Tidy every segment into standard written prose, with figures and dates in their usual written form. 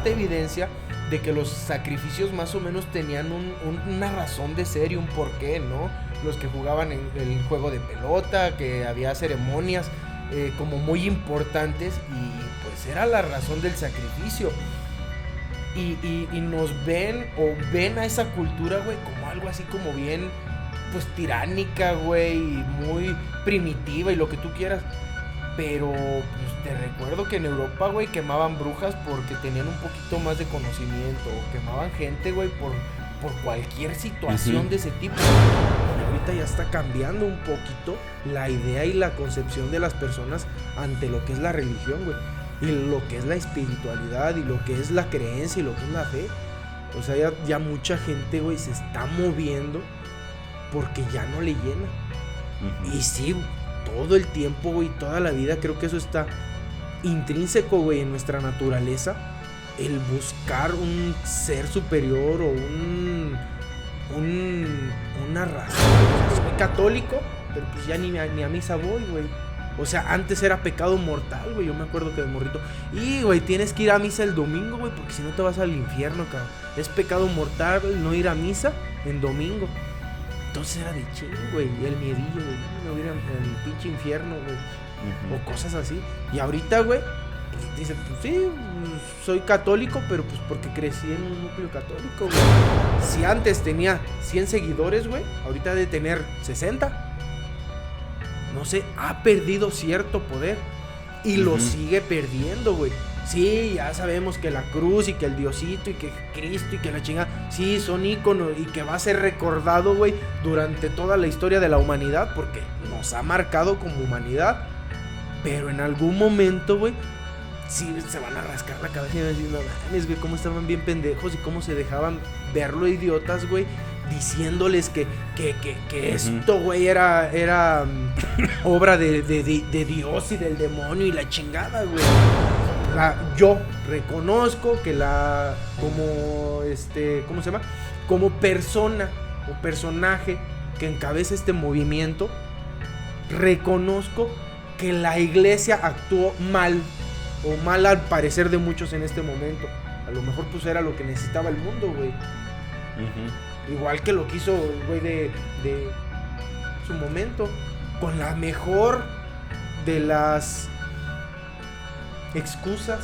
bastante evidencia de que los sacrificios más o menos tenían una razón de ser y un porqué, ¿no? Los que jugaban en el juego de pelota, que había ceremonias como muy importantes y pues era la razón del sacrificio. Y nos ven a esa cultura, güey, como algo así como bien, pues tiránica, güey, muy primitiva y lo que tú quieras. Pero pues te recuerdo que en Europa, güey, quemaban brujas porque tenían un poquito más de conocimiento. O quemaban gente, güey, por cualquier situación de ese tipo. Ahorita ya está cambiando un poquito la idea y la concepción de las personas ante lo que es la religión, güey. Y lo que es la espiritualidad y lo que es la creencia y lo que es la fe. O sea, ya mucha gente, güey, se está moviendo porque ya no le llena. Y sí, todo el tiempo, güey, toda la vida, creo que eso está intrínseco, güey, en nuestra naturaleza. El buscar un ser superior o una razón. Soy católico, pero pues ya ni a misa voy, güey. O sea, antes era pecado mortal, güey. Yo me acuerdo que de morrito. Y, güey, tienes que ir a misa el domingo, güey, porque si no te vas al infierno, cabrón. Es pecado mortal, güey, no ir a misa en domingo. Entonces era de ching, güey. Y el miedillo, güey. No voy a ir al pinche infierno, güey. O cosas así. Y ahorita, güey, pues dicen, pues sí, soy católico, pero pues porque crecí en un núcleo católico, güey. Si antes tenía 100 seguidores, güey, ahorita debe tener 60. No sé, ha perdido cierto poder y lo sigue perdiendo, güey. Sí, ya sabemos que la cruz y que el Diosito y que Cristo y que la chingada, sí, son íconos y que va a ser recordado, güey, durante toda la historia de la humanidad porque nos ha marcado como humanidad. Pero en algún momento, güey, sí se van a rascar la cabeza y van a decir, no mames, güey, cómo estaban bien pendejos y cómo se dejaban verlo idiotas, güey, diciéndoles que esto, güey, era obra de Dios y del demonio y la chingada, güey. Yo reconozco que como ¿cómo se llama? Como persona o personaje que encabeza este movimiento, reconozco que la iglesia actuó mal, o mal al parecer de muchos en este momento. A lo mejor pues era lo que necesitaba el mundo, güey. Igual que lo que hizo, güey, de su momento. Con la mejor de las excusas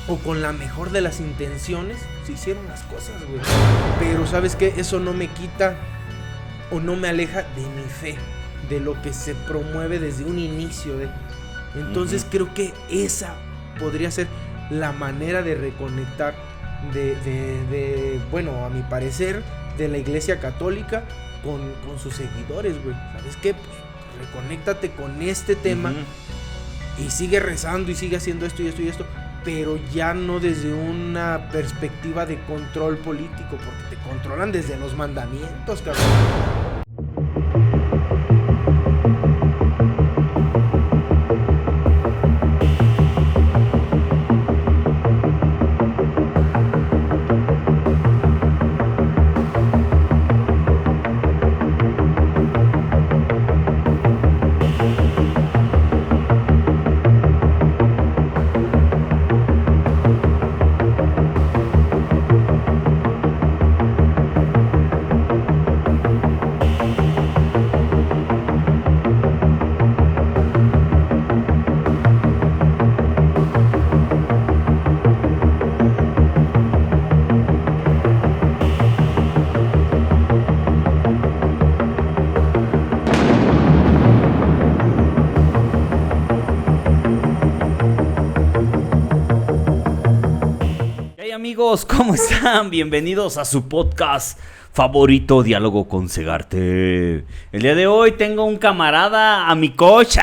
o con la mejor de las intenciones se hicieron las cosas, güey. Pero ¿sabes qué? Eso no me quita o no me aleja de mi fe, de lo que se promueve desde un inicio de... Entonces creo que esa podría ser la manera de reconectar bueno, a mi parecer, de la iglesia católica con sus seguidores, güey. ¿Sabes qué? Pues reconéctate con este tema y sigue rezando y sigue haciendo esto y esto y esto, pero ya no desde una perspectiva de control político, porque te controlan desde los mandamientos, cabrón. Amigos, ¿cómo están? Bienvenidos a su podcast favorito, Diálogo con Segarte. El día de hoy tengo un camarada, a mi coach,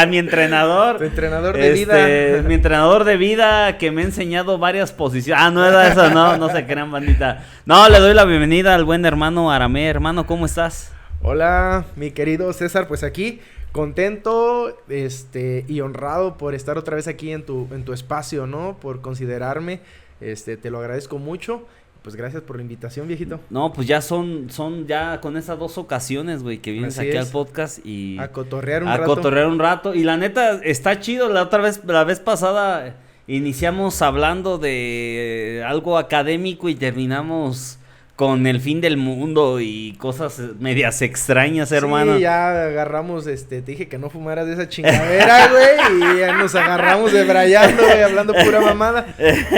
mi entrenador. Tu entrenador de vida. Mi entrenador de vida que me ha enseñado varias posiciones. No era eso, no se crean, bandita. No, le doy la bienvenida al buen hermano Aramé. Hermano, ¿cómo estás? Hola, mi querido César, pues aquí contento y honrado por estar otra vez aquí en tu espacio, ¿no? Por considerarme, te lo agradezco mucho. Pues gracias por la invitación, viejito. No, pues ya son ya con esas 2 ocasiones, güey, que vienes aquí al podcast y... A cotorrear un rato. A cotorrear un rato. Y la neta, está chido. La vez pasada Iniciamos hablando de algo académico y terminamos con el fin del mundo y cosas medias extrañas, hermano. Sí, ya agarramos, te dije que no fumaras de esa chingadera, güey, y ya nos agarramos debrayando, güey, hablando pura mamada.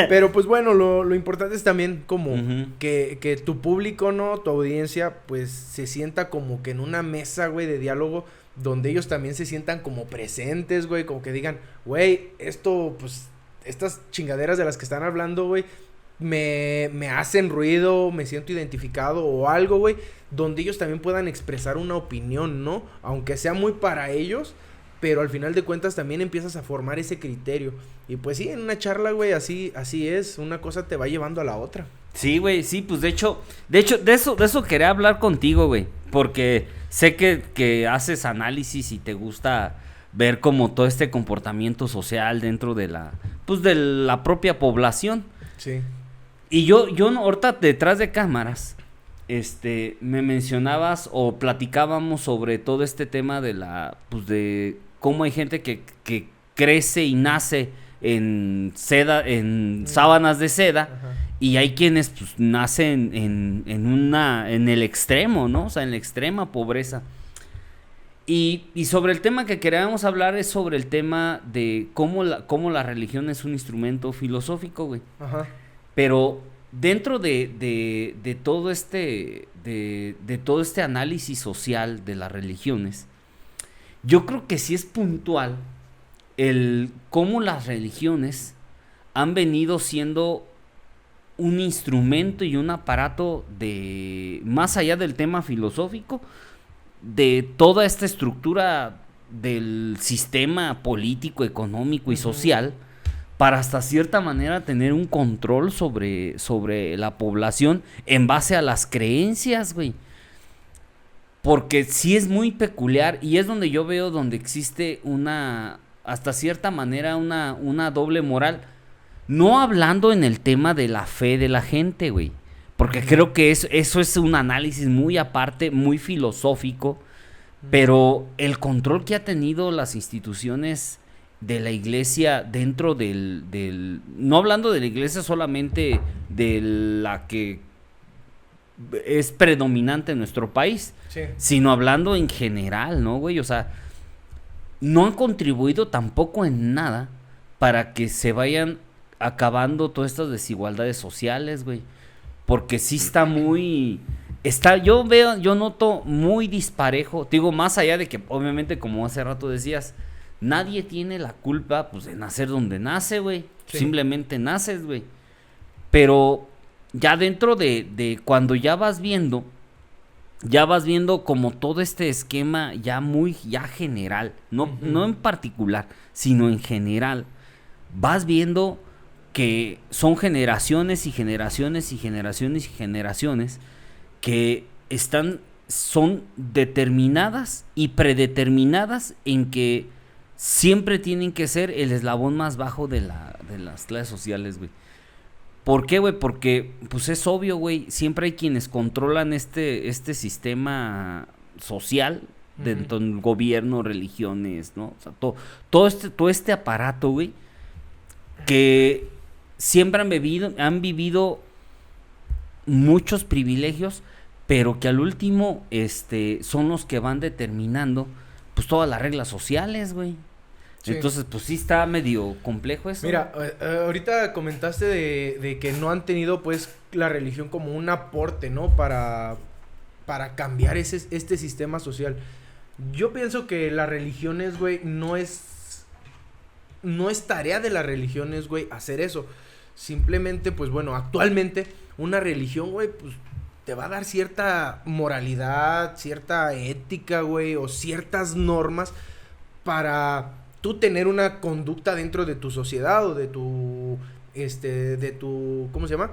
Pero pues bueno, lo importante es también como que tu público, ¿no? Tu audiencia, pues se sienta como que en una mesa, güey, de diálogo, donde ellos también se sientan como presentes, güey, como que digan, güey, esto, pues, estas chingaderas de las que están hablando, güey, me hacen ruido, me siento identificado o algo, güey, donde ellos también puedan expresar una opinión, ¿no? Aunque sea muy para ellos, pero al final de cuentas también empiezas a formar ese criterio. Y pues sí, en una charla, güey, así es, una cosa te va llevando a la otra. Sí, güey, sí, pues de hecho, de eso quería hablar contigo, güey, porque sé que haces análisis y te gusta ver como todo este comportamiento social dentro de la propia población. Sí. Y yo ahorita detrás de cámaras, me mencionabas o platicábamos sobre todo este tema de cómo hay gente que crece y nace en sábanas de seda. Ajá. Y hay quienes pues nacen en el extremo, ¿no? O sea, en la extrema pobreza. Y sobre el tema que queríamos hablar es sobre el tema de cómo la religión es un instrumento filosófico, güey. Ajá. Pero dentro de todo de todo este análisis social de las religiones, yo creo que sí es puntual el cómo las religiones han venido siendo un instrumento y un aparato más allá del tema filosófico, de toda esta estructura del sistema político, económico y social, para hasta cierta manera tener un control sobre la población en base a las creencias, güey. Porque sí es muy peculiar y es donde yo veo donde existe hasta cierta manera una doble moral. No hablando en el tema de la fe de la gente, güey. Porque creo que eso es un análisis muy aparte, muy filosófico. Pero el control que ha tenido las instituciones de la iglesia dentro no hablando de la iglesia solamente de la que es predominante en nuestro país, Sí. sino hablando en general, ¿no, güey? O sea, no han contribuido tampoco en nada para que se vayan acabando todas estas desigualdades sociales, güey. Porque sí está yo noto muy disparejo. Te digo, más allá de que, obviamente, como hace rato decías, nadie tiene la culpa, pues, de nacer donde nace, güey. Sí. Simplemente naces, güey. Pero ya dentro de cuando ya vas viendo como todo este esquema ya general, no en particular, sino en general, vas viendo que son generaciones y generaciones y generaciones y generaciones que son determinadas y predeterminadas en que siempre tienen que ser el eslabón más bajo de las clases sociales, güey. ¿Por qué, güey? Porque, pues es obvio, güey, siempre hay quienes controlan este sistema social dentro del gobierno, religiones, ¿no? O sea, todo este aparato, güey, que siempre han vivido muchos privilegios, pero que al último son los que van determinando pues todas las reglas sociales, güey. Sí. Entonces, pues sí está medio complejo eso. Mira, ahorita comentaste de que no han tenido pues la religión como un aporte, ¿no? Para cambiar este sistema social. Yo pienso que las religiones, güey, no es tarea de las religiones, güey, hacer eso. Simplemente, pues bueno, actualmente una religión, güey, pues te va a dar cierta moralidad, cierta ética, güey, o ciertas normas para tú tener una conducta dentro de tu sociedad o de tu, ¿cómo se llama?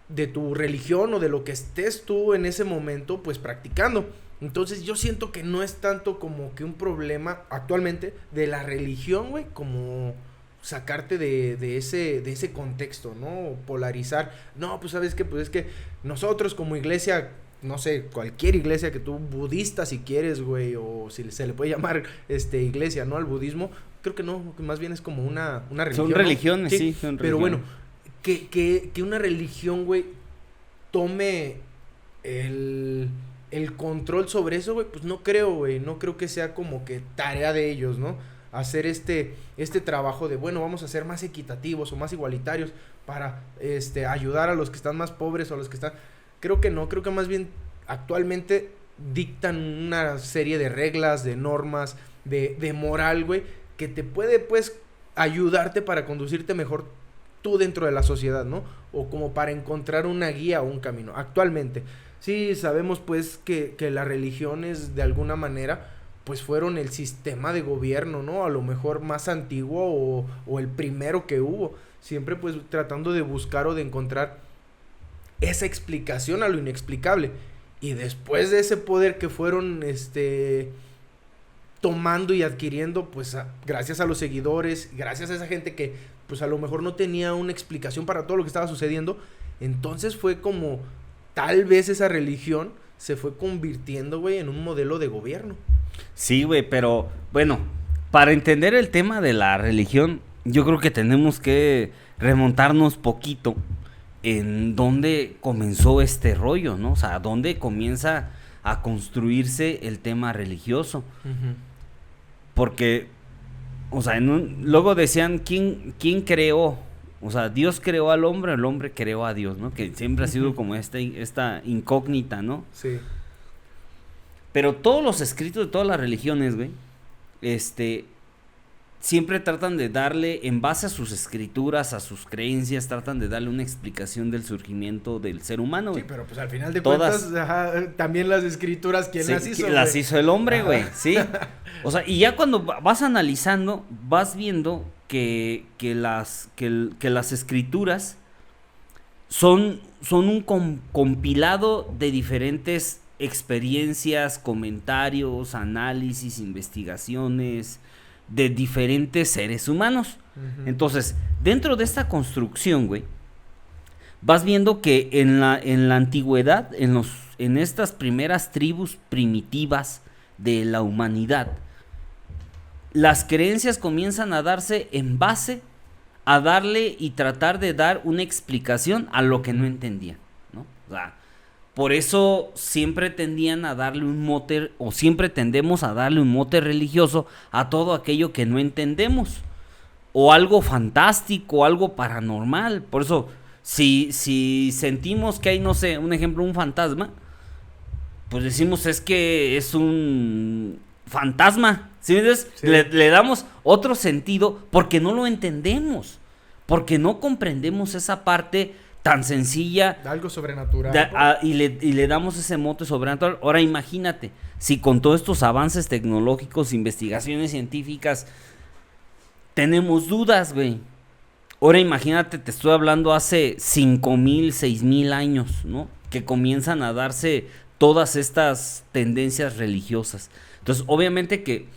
De tu religión o de lo que estés tú en ese momento, pues practicando. Entonces yo siento que no es tanto como que un problema actualmente de la religión, güey, como sacarte de ese contexto, ¿no? Polarizar. No, pues sabes que pues es que nosotros como iglesia no sé, cualquier iglesia que tú, budista si quieres, güey, o si se le puede llamar iglesia, ¿no? Al budismo, creo que no, que más bien es como una religión. Son religiones, ¿no? sí, son pero religiones. bueno, que una religión, güey, tome el control sobre eso, güey, pues no creo, güey, no creo que sea como que tarea de ellos, ¿no? Hacer este trabajo de, bueno, vamos a ser más equitativos o más igualitarios para ayudar a los que están más pobres o a los que están... Creo que no, creo que más bien actualmente dictan una serie de reglas, de normas, de moral, güey, que te puede, pues, ayudarte para conducirte mejor tú dentro de la sociedad, ¿no? O como para encontrar una guía o un camino. Actualmente, sí sabemos, pues, que las religiones, de alguna manera, pues, fueron el sistema de gobierno, ¿no? A lo mejor más antiguo o el primero que hubo. Siempre, pues, tratando de buscar o de encontrar esa explicación a lo inexplicable. Y después de ese poder que fueron tomando y adquiriendo, pues gracias a los seguidores, gracias a esa gente que pues a lo mejor no tenía una explicación para todo lo que estaba sucediendo, entonces fue como tal vez esa religión se fue convirtiendo, güey, en un modelo de gobierno. Sí, güey, pero bueno, para entender el tema de la religión, yo creo que tenemos que remontarnos poquito en dónde comenzó este rollo, ¿no? O sea, dónde comienza a construirse el tema religioso. Uh-huh. Porque, o sea, luego decían, ¿quién creó? O sea, Dios creó al hombre, el hombre creó a Dios, ¿no? Que siempre ha sido como esta incógnita, ¿no? Sí. Pero todos los escritos de todas las religiones, güey, siempre tratan de darle, en base a sus escrituras, a sus creencias, tratan de darle una explicación del surgimiento del ser humano, güey. Sí, pero pues al final de Todas. cuentas, ajá, también las escrituras, ¿quién Sí, las hizo? las güey? hizo el hombre, güey, Ajá. sí. O sea, y ya cuando vas analizando, vas viendo que las escrituras son un compilado de diferentes experiencias, comentarios, análisis, investigaciones de diferentes seres humanos. Uh-huh. Entonces, dentro de esta construcción, güey, vas viendo que en la antigüedad, en estas primeras tribus primitivas de la humanidad, las creencias comienzan a darse en base a darle y tratar de dar una explicación a lo que no entendían, ¿no? O sea, por eso siempre tendían a darle un mote, o siempre tendemos a darle un mote religioso a todo aquello que no entendemos, o algo fantástico, algo paranormal. Por eso, si sentimos que hay, no sé, un ejemplo, un fantasma, pues decimos es que es un fantasma, ¿sí me entiendes? Sí. Le damos otro sentido porque no lo entendemos, porque no comprendemos esa parte tan sencilla Algo sobrenatural. y le damos ese mote sobrenatural. Ahora imagínate, si con todos estos avances tecnológicos, investigaciones científicas, tenemos dudas, güey. Ahora imagínate, te estoy hablando hace 5,000, 6,000 años, ¿no? Que comienzan a darse todas estas tendencias religiosas. Entonces, obviamente que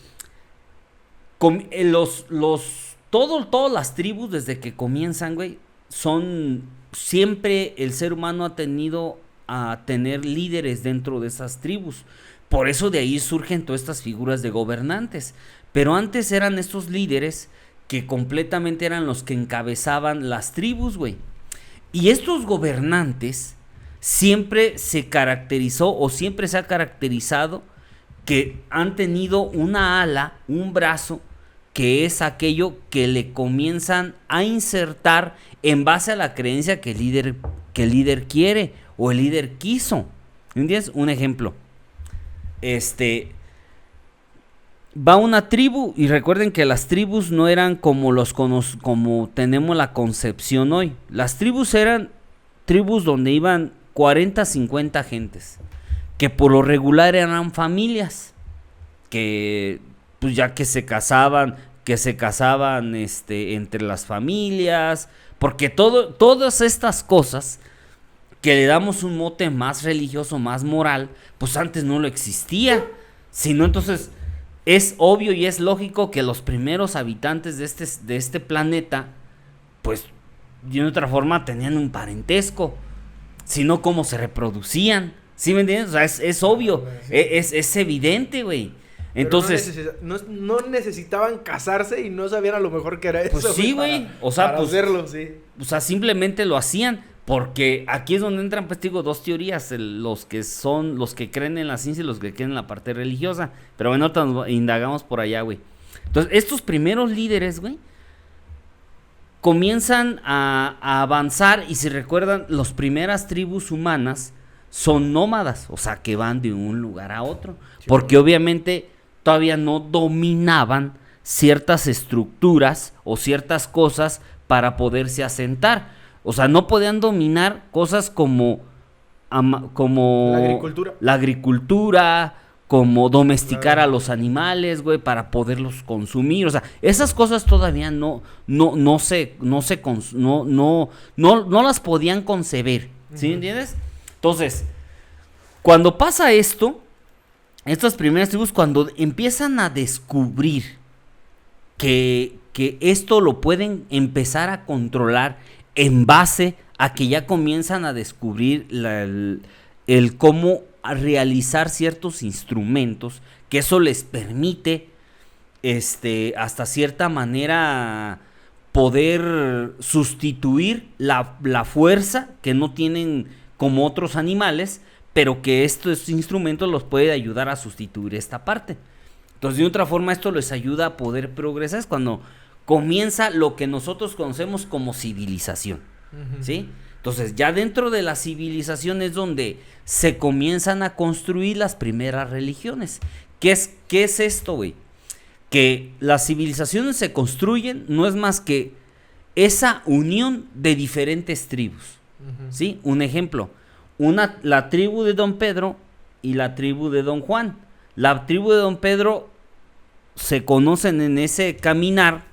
todas las tribus desde que comienzan, güey, siempre el ser humano ha tenido a tener líderes dentro de esas tribus. Por eso de ahí surgen todas estas figuras de gobernantes. Pero antes eran estos líderes que completamente eran los que encabezaban las tribus, güey. Y estos gobernantes siempre se caracterizó o siempre se ha caracterizado que han tenido una ala, un brazo, que es aquello que le comienzan a insertar en base a la creencia que el líder quiere o el líder quiso. ¿Entiendes? Un ejemplo. Va una tribu y recuerden que las tribus no eran como como tenemos la concepción hoy. Las tribus eran tribus donde iban 40, 50 gentes, que por lo regular eran familias, que pues ya que se casaban entre las familias, porque todas estas cosas que le damos un mote más religioso, más moral, pues antes no lo existía. Sino entonces es obvio y es lógico que los primeros habitantes de este planeta, pues de otra forma tenían un parentesco, sino cómo se reproducían, ¿Sí me entiendes? O sea, es obvio, Sí. es evidente, güey. Pero Entonces, no necesitaban casarse y no sabían a lo mejor que era eso. pues sí, güey. O sea, para pues, hacerlo, sí. o sea, simplemente lo hacían. Porque aquí es donde entran, pues digo, dos teorías, los que creen en la ciencia y los que creen en la parte religiosa. Pero bueno, indagamos por allá, güey. Entonces, estos primeros líderes, güey, comienzan a avanzar y si recuerdan, las primeras tribus humanas son nómadas, o sea, que van de un lugar a otro. Sí, Porque obviamente todavía no dominaban ciertas estructuras o ciertas cosas para poderse asentar. O sea, no podían dominar cosas como la agricultura, como domesticar a los animales, güey, para poderlos consumir. O sea, esas cosas todavía no las podían conceber. ¿Sí me entiendes? Entonces, cuando pasa esto, estas primeras tribus, cuando empiezan a descubrir que esto lo pueden empezar a controlar en base a que ya comienzan a descubrir el cómo realizar ciertos instrumentos, que eso les permite hasta cierta manera poder sustituir la fuerza que no tienen como otros animales, pero que estos instrumentos los puede ayudar a sustituir esta parte. Entonces, de otra forma, esto les ayuda a poder progresar. Es cuando comienza lo que nosotros conocemos como civilización, ¿sí? Entonces, ya dentro de la civilización es donde se comienzan a construir las primeras religiones. ¿Qué es esto, güey? Que las civilizaciones se construyen, no es más que esa unión de diferentes tribus, ¿sí? Un ejemplo, la tribu de Don Pedro y la tribu de Don Juan. La tribu de Don Pedro se conocen en ese caminar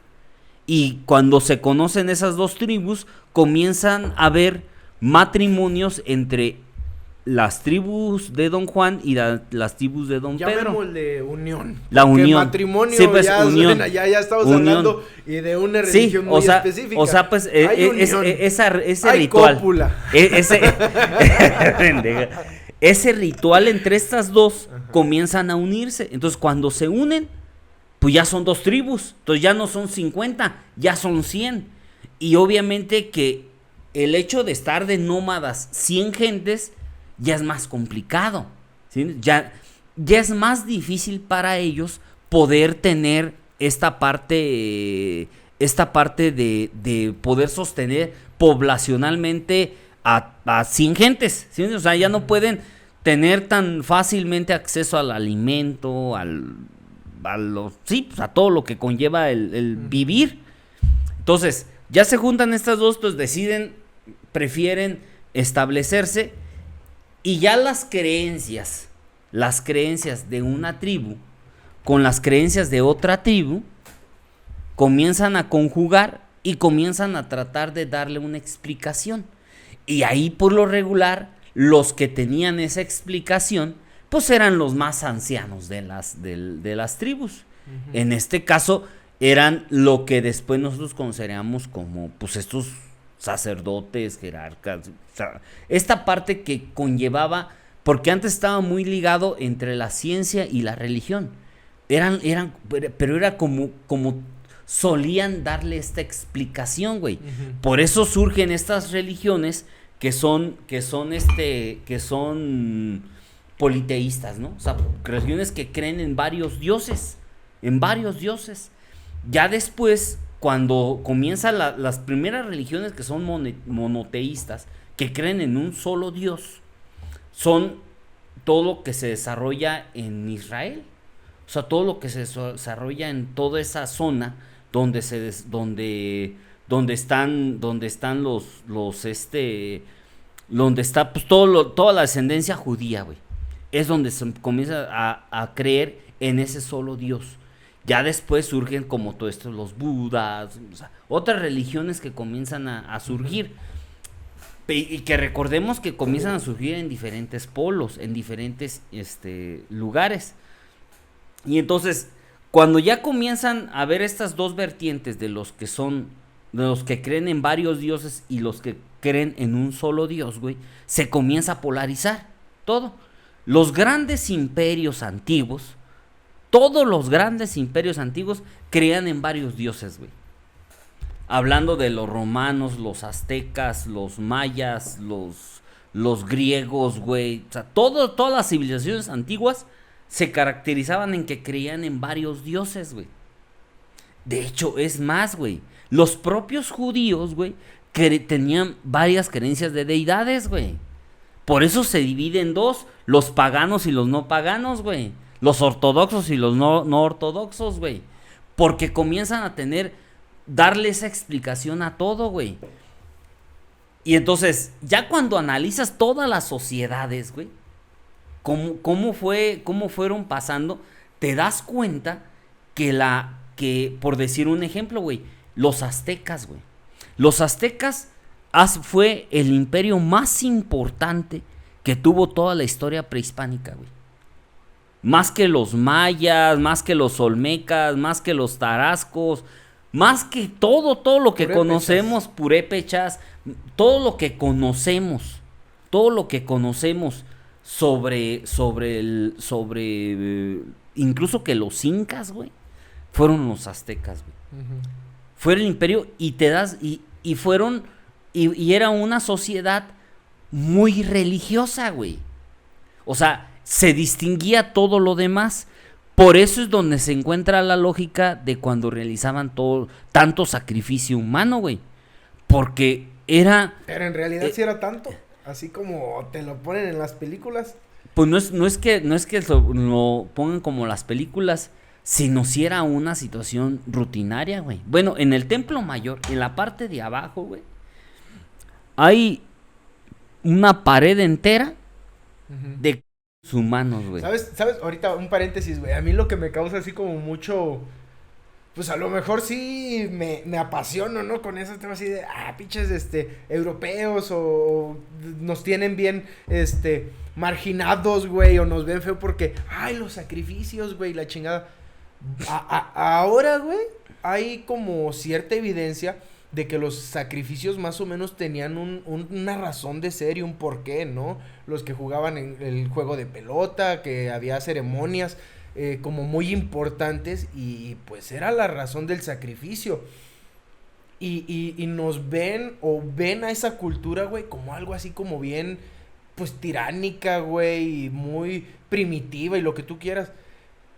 y cuando se conocen esas dos tribus comienzan a haber matrimonios entre las tribus de Don Juan y las tribus de Don Pedro. Llamémosle unión. La unión. Matrimonio, sí, pues, ya, unión. Ya estamos unión. Hablando y de una religión muy específica. O sea, pues ese hay ritual. Cópula. Ese ritual entre estas dos comienzan a unirse. Entonces, cuando se unen, pues ya son dos tribus. Entonces ya no son 50, ya son 100. Y obviamente que el hecho de estar de nómadas 100 gentes ya es más complicado, ¿sí? Ya es más difícil para ellos poder tener esta parte de poder sostener poblacionalmente a 100 gentes, ¿sí? O sea, ya no pueden tener tan fácilmente acceso al alimento, pues a todo lo que conlleva el vivir. Entonces, ya se juntan estas dos, pues prefieren establecerse y ya las creencias de una tribu con las creencias de otra tribu comienzan a conjugar y comienzan a tratar de darle una explicación. Y ahí por lo regular, los que tenían esa explicación, pues eran los más ancianos de las tribus. En este caso, eran lo que después nosotros consideramos como, pues estos sacerdotes, jerarcas, o sea, esta parte que conllevaba, porque antes estaba muy ligado entre la ciencia y la religión. Pero era como solían darle esta explicación, güey. Por eso surgen estas religiones que son politeístas, ¿no? O sea, religiones que creen en varios dioses, Ya después, cuando comienzan las primeras religiones que son monoteístas, que creen en un solo Dios, son todo lo que se desarrolla en Israel. O sea, todo lo que se desarrolla en toda esa zona donde está pues toda la descendencia judía, güey. Es donde se comienza a creer en ese solo Dios. Ya después surgen como todo esto, los budas, o sea, otras religiones que comienzan a surgir. Y que recordemos que comienzan a surgir en diferentes polos, en diferentes lugares. Y entonces, cuando ya comienzan a ver estas dos vertientes de los que creen en varios dioses y los que creen en un solo Dios, güey, se comienza a polarizar. todo. Los grandes imperios antiguos, todos los grandes imperios antiguos creían en varios dioses, güey. Hablando de los romanos, los aztecas, los mayas, los griegos, güey. O sea, todas las civilizaciones antiguas se caracterizaban en que creían en varios dioses, güey. De hecho, es más, güey. Los propios judíos, güey, tenían varias creencias de deidades, güey. Por eso se divide en dos, los paganos y los no paganos, güey. Los ortodoxos y los no ortodoxos, güey. Porque comienzan a darle esa explicación a todo, güey. Y entonces, ya cuando analizas todas las sociedades, güey, cómo fueron pasando, te das cuenta que por decir un ejemplo, güey, los aztecas, güey. Los aztecas fue el imperio más importante que tuvo toda la historia prehispánica, güey. Más que los mayas, más que los olmecas, más que los tarascos, más que todo lo que Purépechas. conocemos, purépechas, todo lo que conocemos sobre incluso que los incas, güey, fueron los aztecas, güey. Ujú. Fue el imperio y fueron y era una sociedad muy religiosa, güey. O sea, se distinguía todo lo demás. Por eso es donde se encuentra la lógica de cuando realizaban tanto sacrificio humano, güey. Porque era... Pero en realidad sí era tanto. Así como te lo ponen en las películas. Pues no es que lo pongan como las películas, sino si era una situación rutinaria, güey. Bueno, en el Templo Mayor, en la parte de abajo, güey, hay una pared entera Ujú. de humanos, güey. ¿Sabes? Ahorita un paréntesis, güey. A mí lo que me causa así como mucho... Pues a lo mejor sí me apasiono, ¿no? Con esos temas así de... pinches, europeos o nos tienen bien, marginados, güey. O nos ven feo porque... los sacrificios, güey, la chingada. Ahora, güey, hay como cierta evidencia de que los sacrificios más o menos tenían una razón de ser y un porqué, ¿no? Los que jugaban en el juego de pelota, que había ceremonias como muy importantes y pues era la razón del sacrificio. Y nos ven o ven a esa cultura, güey, como algo así como bien, pues tiránica, güey, y muy primitiva y lo que tú quieras.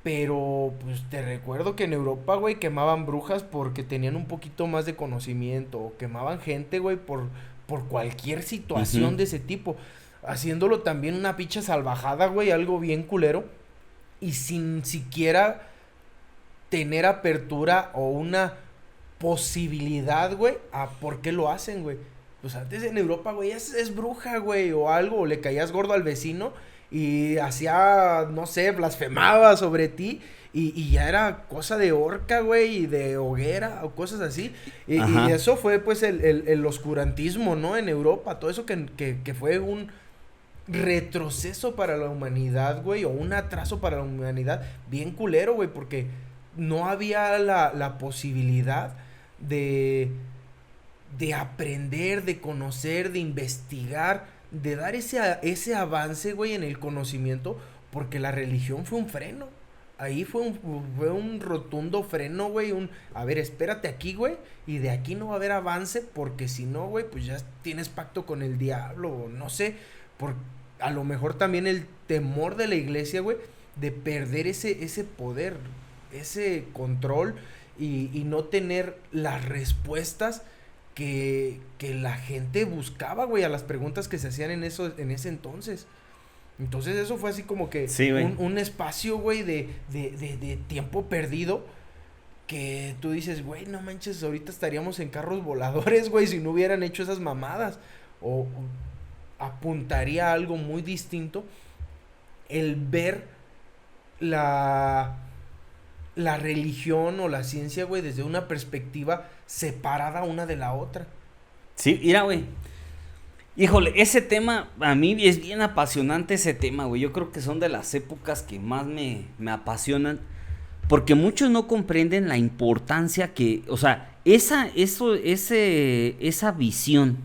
Pero, pues, te recuerdo que en Europa, güey, quemaban brujas porque tenían un poquito más de conocimiento. O quemaban gente, güey, por cualquier situación de ese tipo. Haciéndolo también una pinche salvajada, güey, algo bien culero. Y sin siquiera tener apertura o una posibilidad, güey, a por qué lo hacen, güey. Pues antes en Europa, güey, es bruja, güey, o algo. O le caías gordo al vecino y hacía, no sé, blasfemaba sobre ti y ya era cosa de horca, güey, y de hoguera o cosas así. Y eso fue, pues, el oscurantismo, ¿no? En Europa, todo eso que fue un retroceso para la humanidad, güey, o un atraso para la humanidad bien culero, güey, porque no había la posibilidad de aprender, de conocer, de investigar, de dar ese avance, güey, en el conocimiento, porque la religión fue un freno. Ahí fue un rotundo freno, güey, a ver, espérate aquí, güey, y de aquí no va a haber avance, porque si no, güey, pues ya tienes pacto con el diablo, o no sé, a lo mejor también el temor de la iglesia, güey, de perder ese poder, ese control, y no tener las respuestas que la gente buscaba, güey, a las preguntas que se hacían en ese entonces. Entonces eso fue así como que sí, un espacio, güey, de tiempo perdido, que tú dices, güey, no manches, ahorita estaríamos en carros voladores, güey, si no hubieran hecho esas mamadas. O apuntaría a algo muy distinto el ver la religión o la ciencia, güey, desde una perspectiva separada una de la otra. Sí, mira, güey. Híjole, ese tema, a mí es bien apasionante ese tema, güey. Yo creo que son de las épocas que más me apasionan. Porque muchos no comprenden la importancia que, o sea, esa visión,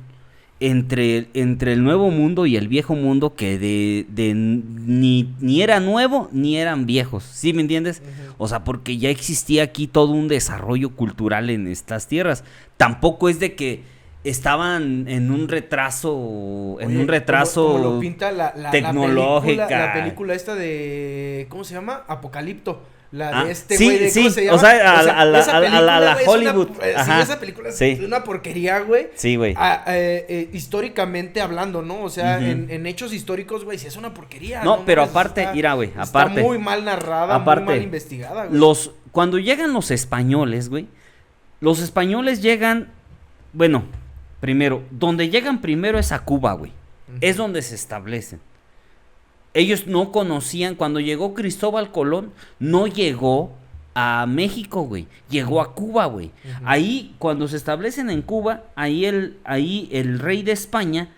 entre el nuevo mundo y el viejo mundo que ni era nuevo ni eran viejos, ¿sí me entiendes? Ujú. O sea, porque ya existía aquí todo un desarrollo cultural en estas tierras. Tampoco es de que estaban en un retraso, Oye, como lo pinta tecnológica. la película esta de, ¿cómo se llama? Apocalipto. La Ah, de este sí, güey, de, ¿cómo sí, se llama? o sea, esa película, la güey, es Hollywood. Ajá. sí, esa película es Sí. una porquería, güey. Sí, güey. Históricamente hablando, ¿no? O sea, Ujú. en hechos históricos, güey, sí es una porquería. No, pero mames, aparte, mira, güey, aparte. Está muy mal narrada, Aparte, muy mal investigada, güey. Cuando llegan los españoles, güey, los españoles llegan, bueno, primero, donde llegan primero es a Cuba, güey. Ujú. Es donde se establecen. Ellos no conocían, cuando llegó Cristóbal Colón, no llegó a México, güey. Llegó a Cuba, güey. Ujú. Ahí, cuando se establecen en Cuba, ahí el rey de España,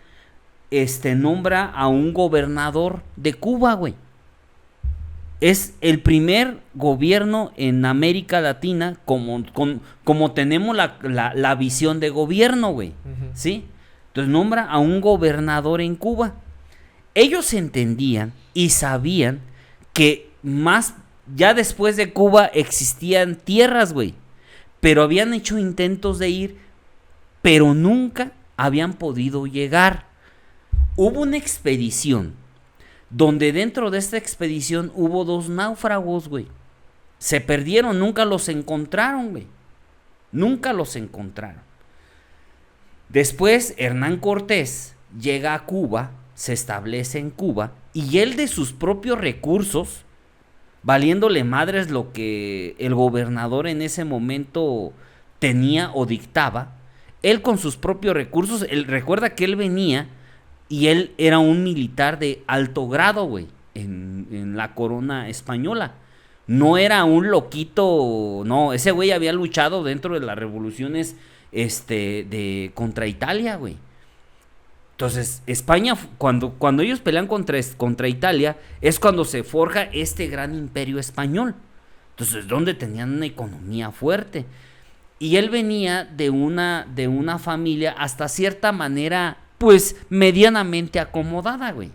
nombra a un gobernador de Cuba, güey. Es el primer gobierno en América Latina como tenemos la visión de gobierno, güey. Ujú. ¿Sí? Entonces nombra a un gobernador en Cuba. Ellos entendían y sabían que ya después de Cuba existían tierras, güey. Pero habían hecho intentos de ir, pero nunca habían podido llegar. Hubo una expedición donde dentro de esta expedición hubo 2 náufragos, güey. Se perdieron, nunca los encontraron, güey. Nunca los encontraron. Después Hernán Cortés llega a Cuba, se establece en Cuba, y él de sus propios recursos, valiéndole madres lo que el gobernador en ese momento tenía o dictaba, él con sus propios recursos, recuerda que él venía y él era un militar de alto grado, güey, en la corona española. No era un loquito, no, ese güey había luchado dentro de las revoluciones contra Italia, güey. Entonces, España, cuando ellos pelean contra Italia, es cuando se forja este gran imperio español. Entonces, donde tenían una economía fuerte. Y él venía de una familia hasta cierta manera, pues, medianamente acomodada, güey.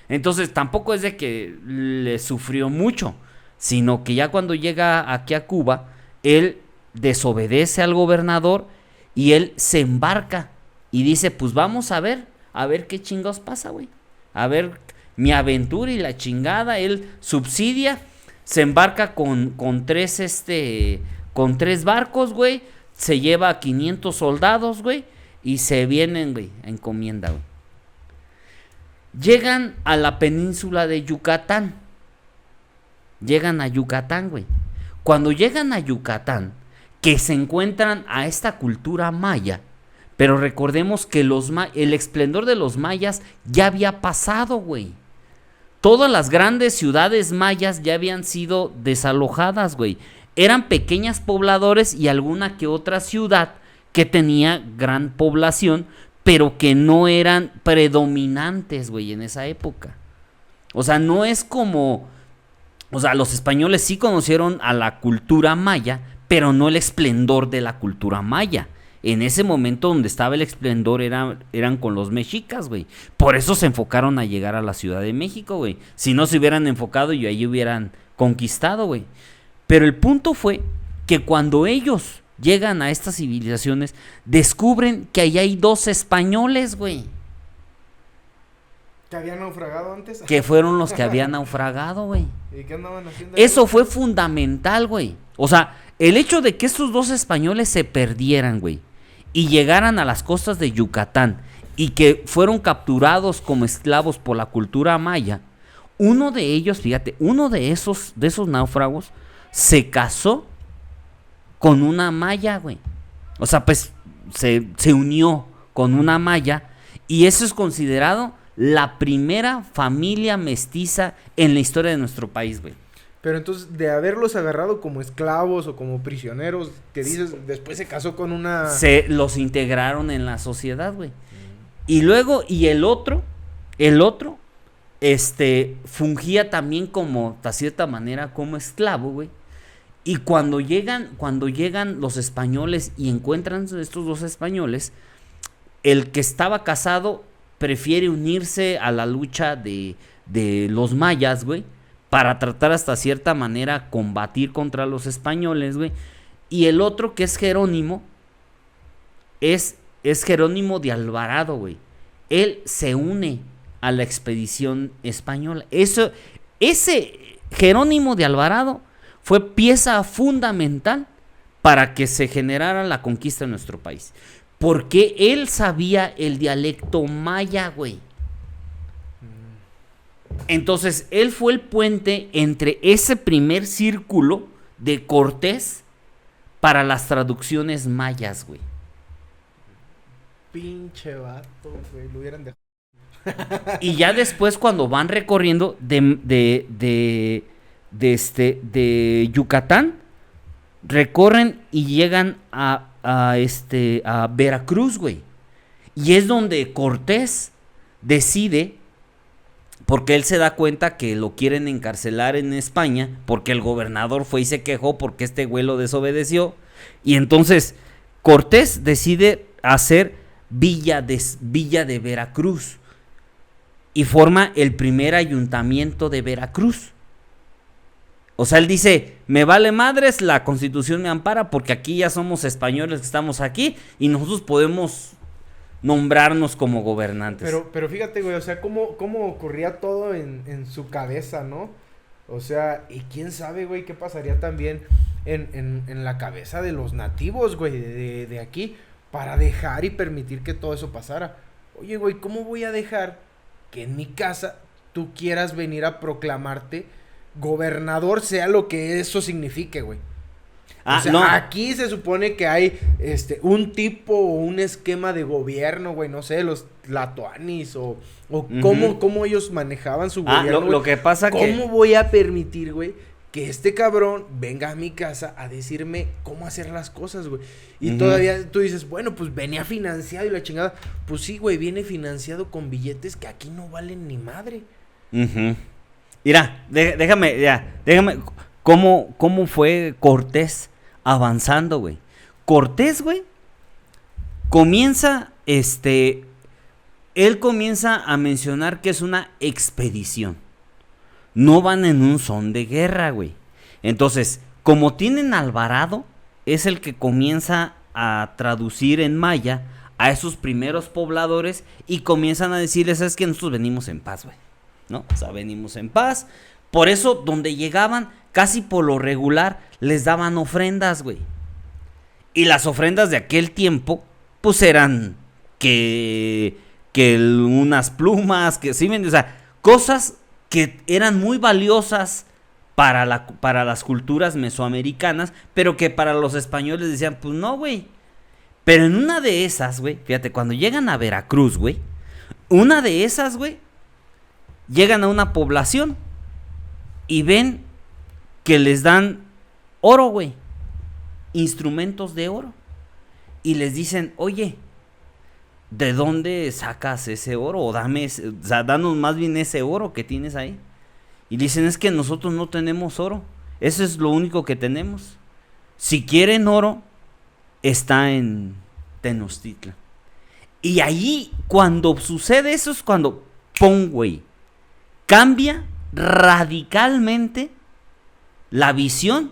Entonces, tampoco es de que le sufrió mucho, sino que ya cuando llega aquí a Cuba, él desobedece al gobernador y él se embarca y dice, pues vamos a ver qué chingados pasa, güey. A ver, mi aventura y la chingada. Él subsidia, se embarca con 3 barcos, güey. Se lleva a 500 soldados, güey. Y se vienen, güey, a encomienda, güey. Llegan a la península de Yucatán. Llegan a Yucatán, güey. Cuando llegan a Yucatán, que se encuentran a esta cultura maya, pero recordemos que el esplendor de los mayas ya había pasado, güey. Todas las grandes ciudades mayas ya habían sido desalojadas, güey. Eran pequeños pobladores y alguna que otra ciudad que tenía gran población, pero que no eran predominantes, güey, en esa época. O sea, no es como... O sea, los españoles sí conocieron a la cultura maya, pero no el esplendor de la cultura maya. En ese momento donde estaba el esplendor eran con los mexicas, güey. Por eso se enfocaron a llegar a la Ciudad de México, güey. Si no se hubieran enfocado y ahí hubieran conquistado, güey. Pero el punto fue que cuando ellos llegan a estas civilizaciones, descubren que ahí hay 2 españoles, güey. ¿Que habían naufragado antes? Que fueron los que habían naufragado, güey. ¿Y qué andaban haciendo? Eso fue fundamental, güey. O sea, el hecho de que estos 2 españoles se perdieran, güey, y llegaran a las costas de Yucatán y que fueron capturados como esclavos por la cultura maya, uno de ellos, fíjate, uno de esos náufragos se casó con una maya, güey. O sea, pues se unió con una maya y eso es considerado la primera familia mestiza en la historia de nuestro país, güey. Pero entonces, de haberlos agarrado como esclavos o como prisioneros, que dices, después se casó con una... Se los integraron en la sociedad, güey. Y luego, el otro, fungía también como, de cierta manera, como esclavo, güey. Y cuando llegan los españoles y encuentran estos 2 españoles, el que estaba casado prefiere unirse a la lucha de los mayas, güey, para tratar hasta cierta manera combatir contra los españoles, güey. Y el otro, que es Jerónimo, es Jerónimo de Alvarado, güey. Él se une a la expedición española. Ese Jerónimo de Alvarado fue pieza fundamental para que se generara la conquista de nuestro país. Porque él sabía el dialecto maya, güey. Entonces, él fue el puente entre ese primer círculo de Cortés para las traducciones mayas, güey. Pinche vato, güey. Lo hubieran dejado. Y ya después, cuando van recorriendo de Yucatán, recorren y llegan a Veracruz, güey. Y es donde Cortés decide, porque él se da cuenta que lo quieren encarcelar en España, porque el gobernador fue y se quejó porque este güey lo desobedeció. Y entonces Cortés decide hacer Villa de Veracruz y forma el primer ayuntamiento de Veracruz. O sea, él dice, me vale madres, la Constitución me ampara porque aquí ya somos españoles que estamos aquí y nosotros podemos nombrarnos como gobernantes. Pero fíjate, güey, o sea, cómo ocurría todo en su cabeza, ¿no? O sea, y quién sabe, güey, qué pasaría también en la cabeza de los nativos, güey, de aquí, para dejar y permitir que todo eso pasara. Oye, güey, ¿cómo voy a dejar que en mi casa tú quieras venir a proclamarte gobernador, sea lo que eso signifique, güey? O sea, no. Aquí se supone que hay un tipo o un esquema de gobierno, güey, no sé, los tlatoanis o cómo ellos manejaban su gobierno. Lo que pasa ¿Cómo voy a permitir, güey, que este cabrón venga a mi casa a decirme cómo hacer las cosas, güey? Y todavía tú dices, bueno, pues venía financiado y la chingada. Pues sí, güey, viene financiado con billetes que aquí no valen ni madre. Mira, déjame, ¿cómo fue Cortés avanzando, güey? Cortés, güey, él comienza a mencionar que es una expedición. No van en un son de guerra, güey. Entonces, como tienen Alvarado, es el que comienza a traducir en maya a esos primeros pobladores y comienzan a decirles, es que nosotros venimos en paz, güey, ¿no? O sea, venimos en paz. Por eso, donde llegaban, casi por lo regular, les daban ofrendas, güey. Y las ofrendas de aquel tiempo, pues eran que unas plumas, que sí, o sea, cosas que eran muy valiosas para las culturas mesoamericanas, pero que para los españoles decían, pues no, güey. Pero en una de esas, güey, fíjate, cuando llegan a Veracruz, güey, una de esas, güey, llegan a una población y ven que les dan oro, güey, instrumentos de oro, y les dicen, oye, ¿de dónde sacas ese oro? O danos más bien ese oro que tienes ahí. Y dicen, es que nosotros no tenemos oro, eso es lo único que tenemos. Si quieren oro, está en Tenochtitlan. Y ahí, cuando sucede eso, es cuando, ¡pum!, güey, cambia radicalmente la visión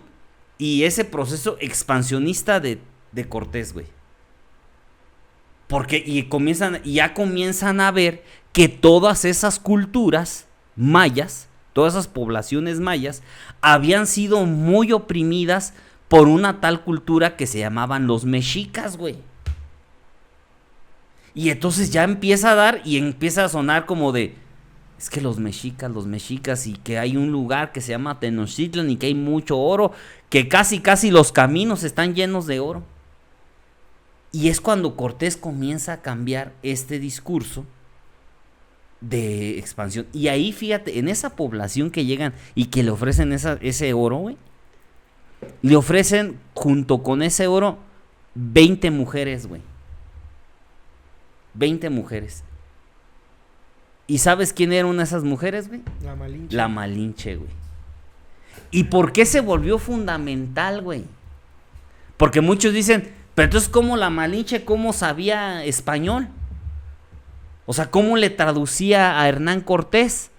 y ese proceso expansionista de Cortés, güey. Porque ya comienzan a ver que todas esas culturas mayas, todas esas poblaciones mayas, habían sido muy oprimidas por una tal cultura que se llamaban los mexicas, güey. Y entonces ya empieza a dar y empieza a sonar como de, es que los mexicas, y que hay un lugar que se llama Tenochtitlan y que hay mucho oro, que casi los caminos están llenos de oro. Y es cuando Cortés comienza a cambiar este discurso de expansión. Y ahí, fíjate, en esa población que llegan y que le ofrecen ese oro, güey, le ofrecen junto con ese oro 20 mujeres, güey. 20 mujeres. ¿Y sabes quién era una de esas mujeres, güey? La Malinche. La Malinche, güey. ¿Y por qué se volvió fundamental, güey? Porque muchos dicen, pero entonces, ¿cómo la Malinche, cómo sabía español? O sea, ¿cómo le traducía a Hernán Cortés?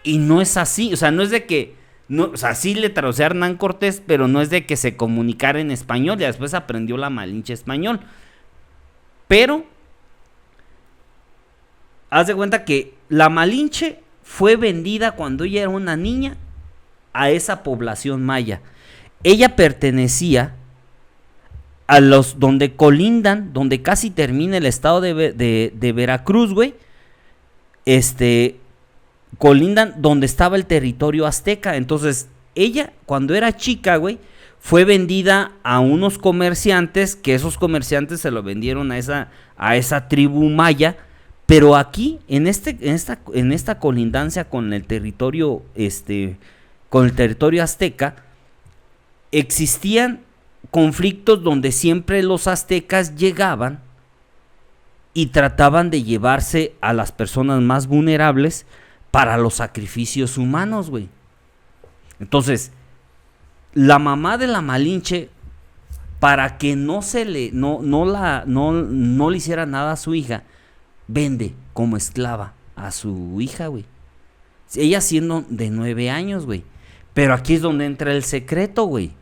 Y no es así, o sea, no es de que... No, o sea, sí le traducía a Hernán Cortés, pero no es de que se comunicara en español. Ya después aprendió la Malinche español. Pero, haz de cuenta que la Malinche fue vendida cuando ella era una niña a esa población maya. Ella pertenecía a los donde colindan, donde casi termina el estado de Veracruz, güey. Colindan donde estaba el territorio azteca. Entonces, ella, cuando era chica, güey, fue vendida a unos comerciantes, que esos comerciantes se lo vendieron a esa tribu maya. Pero aquí, en esta colindancia con el territorio, azteca, existían conflictos donde siempre los aztecas llegaban y trataban de llevarse a las personas más vulnerables para los sacrificios humanos, güey. Entonces, la mamá de la Malinche, para que no le hiciera nada a su hija, vende como esclava a su hija, güey. Ella siendo de 9 años, güey. Pero aquí es donde entra el secreto, güey.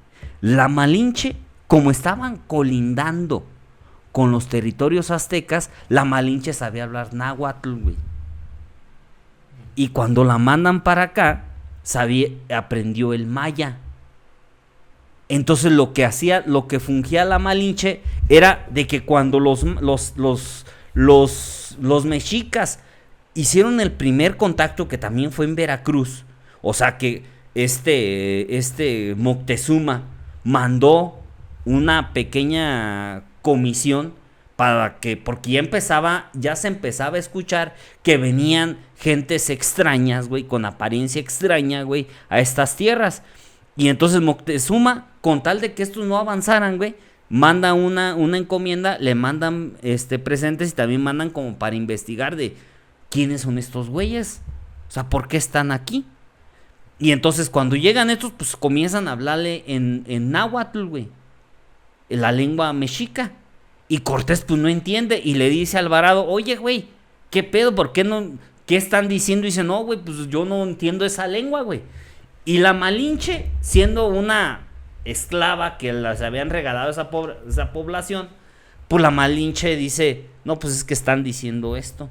La Malinche, como estaban colindando con los territorios aztecas, la Malinche sabía hablar náhuatl, güey. Y cuando la mandan para acá, aprendió el maya. Entonces lo que fungía la Malinche era de que cuando los mexicas hicieron el primer contacto, que también fue en Veracruz, o sea que Moctezuma mandó una pequeña comisión porque ya se empezaba a escuchar que venían gentes extrañas, güey, con apariencia extraña, güey, a estas tierras. Y entonces Moctezuma, con tal de que estos no avanzaran, güey, manda una encomienda, le mandan presentes y también mandan como para investigar de quiénes son estos güeyes. O sea, ¿por qué están aquí? Y entonces cuando llegan estos, pues comienzan a hablarle en náhuatl, güey, en la lengua mexica. Y Cortés pues no entiende y le dice a Alvarado, oye, güey, ¿qué pedo? ¿Por qué no? ¿Qué están diciendo? Y dice, no, güey, pues yo no entiendo esa lengua, güey. Y la Malinche, siendo una esclava que las habían regalado a esa población, pues la Malinche dice, no, pues es que están diciendo esto.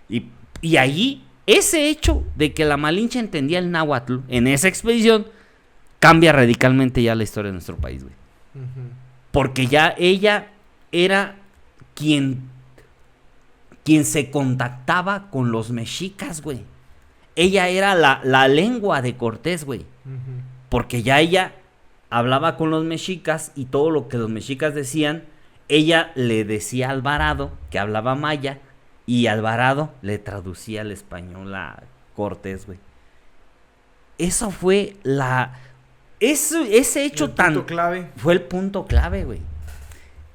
Y allí, ese hecho de que la Malinche entendía el náhuatl en esa expedición, cambia radicalmente ya la historia de nuestro país, güey. Uh-huh. Porque ya ella era quien se contactaba con los mexicas, güey. Ella era la lengua de Cortés, güey. Uh-huh. Porque ya ella hablaba con los mexicas y todo lo que los mexicas decían, ella le decía a Alvarado, que hablaba maya, y Alvarado le traducía al español a Cortés, güey. Eso fue ese hecho tan... clave. Fue el punto clave, güey.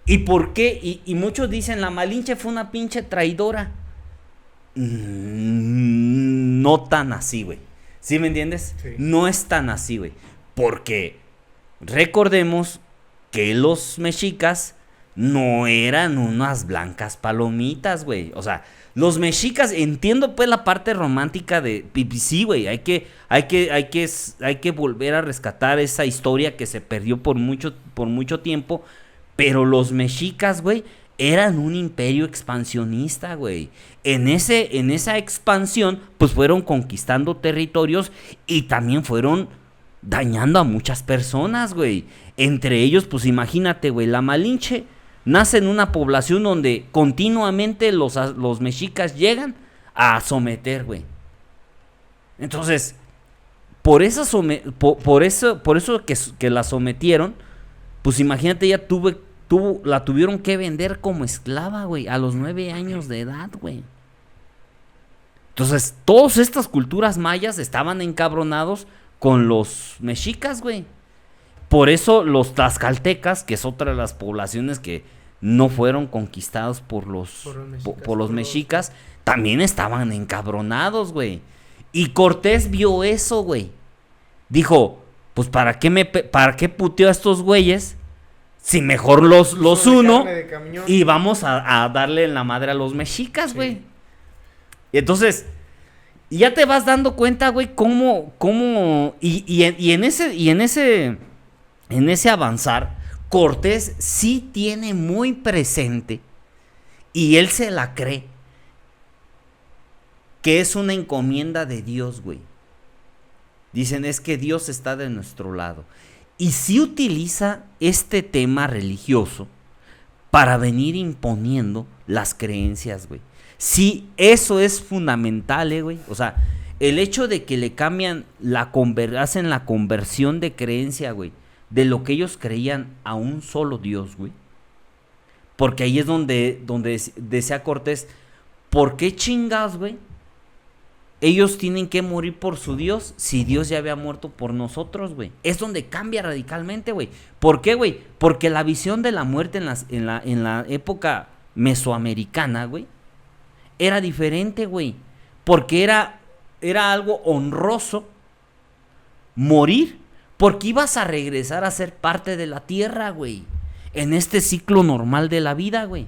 ¿Y por qué? Y muchos dicen, la Malinche fue una pinche traidora. No tan así, güey. ¿Sí me entiendes? Sí. No es tan así, güey. Porque recordemos que los mexicas no eran unas blancas palomitas, güey. O sea, los mexicas, entiendo pues la parte romántica de... Sí, güey, hay que volver a rescatar esa historia que se perdió por mucho tiempo. Pero los mexicas, güey, eran un imperio expansionista, güey. En esa expansión, pues fueron conquistando territorios y también fueron dañando a muchas personas, güey. Entre ellos, pues imagínate, güey, la Malinche nace en una población donde continuamente los mexicas llegan a someter, güey. Entonces, por eso que la sometieron, pues imagínate, ella la tuvieron que vender como esclava, güey, a los 9 años de edad, güey. Entonces, todas estas culturas mayas estaban encabronados con los mexicas, güey. Por eso los tlaxcaltecas, que es otra de las poblaciones que no fueron conquistados por los mexicas, también estaban encabronados, güey. Y Cortés vio eso, güey. Dijo, pues ¿para qué puteo a estos güeyes? Si mejor los uno y vamos a darle en la madre a los mexicas, güey. Sí. Y entonces, ya te vas dando cuenta, güey, y en ese avanzar, Cortés sí tiene muy presente, y él se la cree, que es una encomienda de Dios, güey. Dicen, es que Dios está de nuestro lado. Y sí utiliza este tema religioso para venir imponiendo las creencias, güey. Sí, eso es fundamental, güey. O sea, el hecho de que le cambian hacen la conversión de creencia, güey, de lo que ellos creían a un solo Dios, güey. Porque ahí es donde desea Cortés, ¿por qué chingados, güey? Ellos tienen que morir por su Dios si Dios ya había muerto por nosotros, güey. Es donde cambia radicalmente, güey. ¿Por qué, güey? Porque la visión de la muerte en la época mesoamericana, güey, era diferente, güey. Porque era algo honroso morir, porque ibas a regresar a ser parte de la tierra, güey. En este ciclo normal de la vida, güey.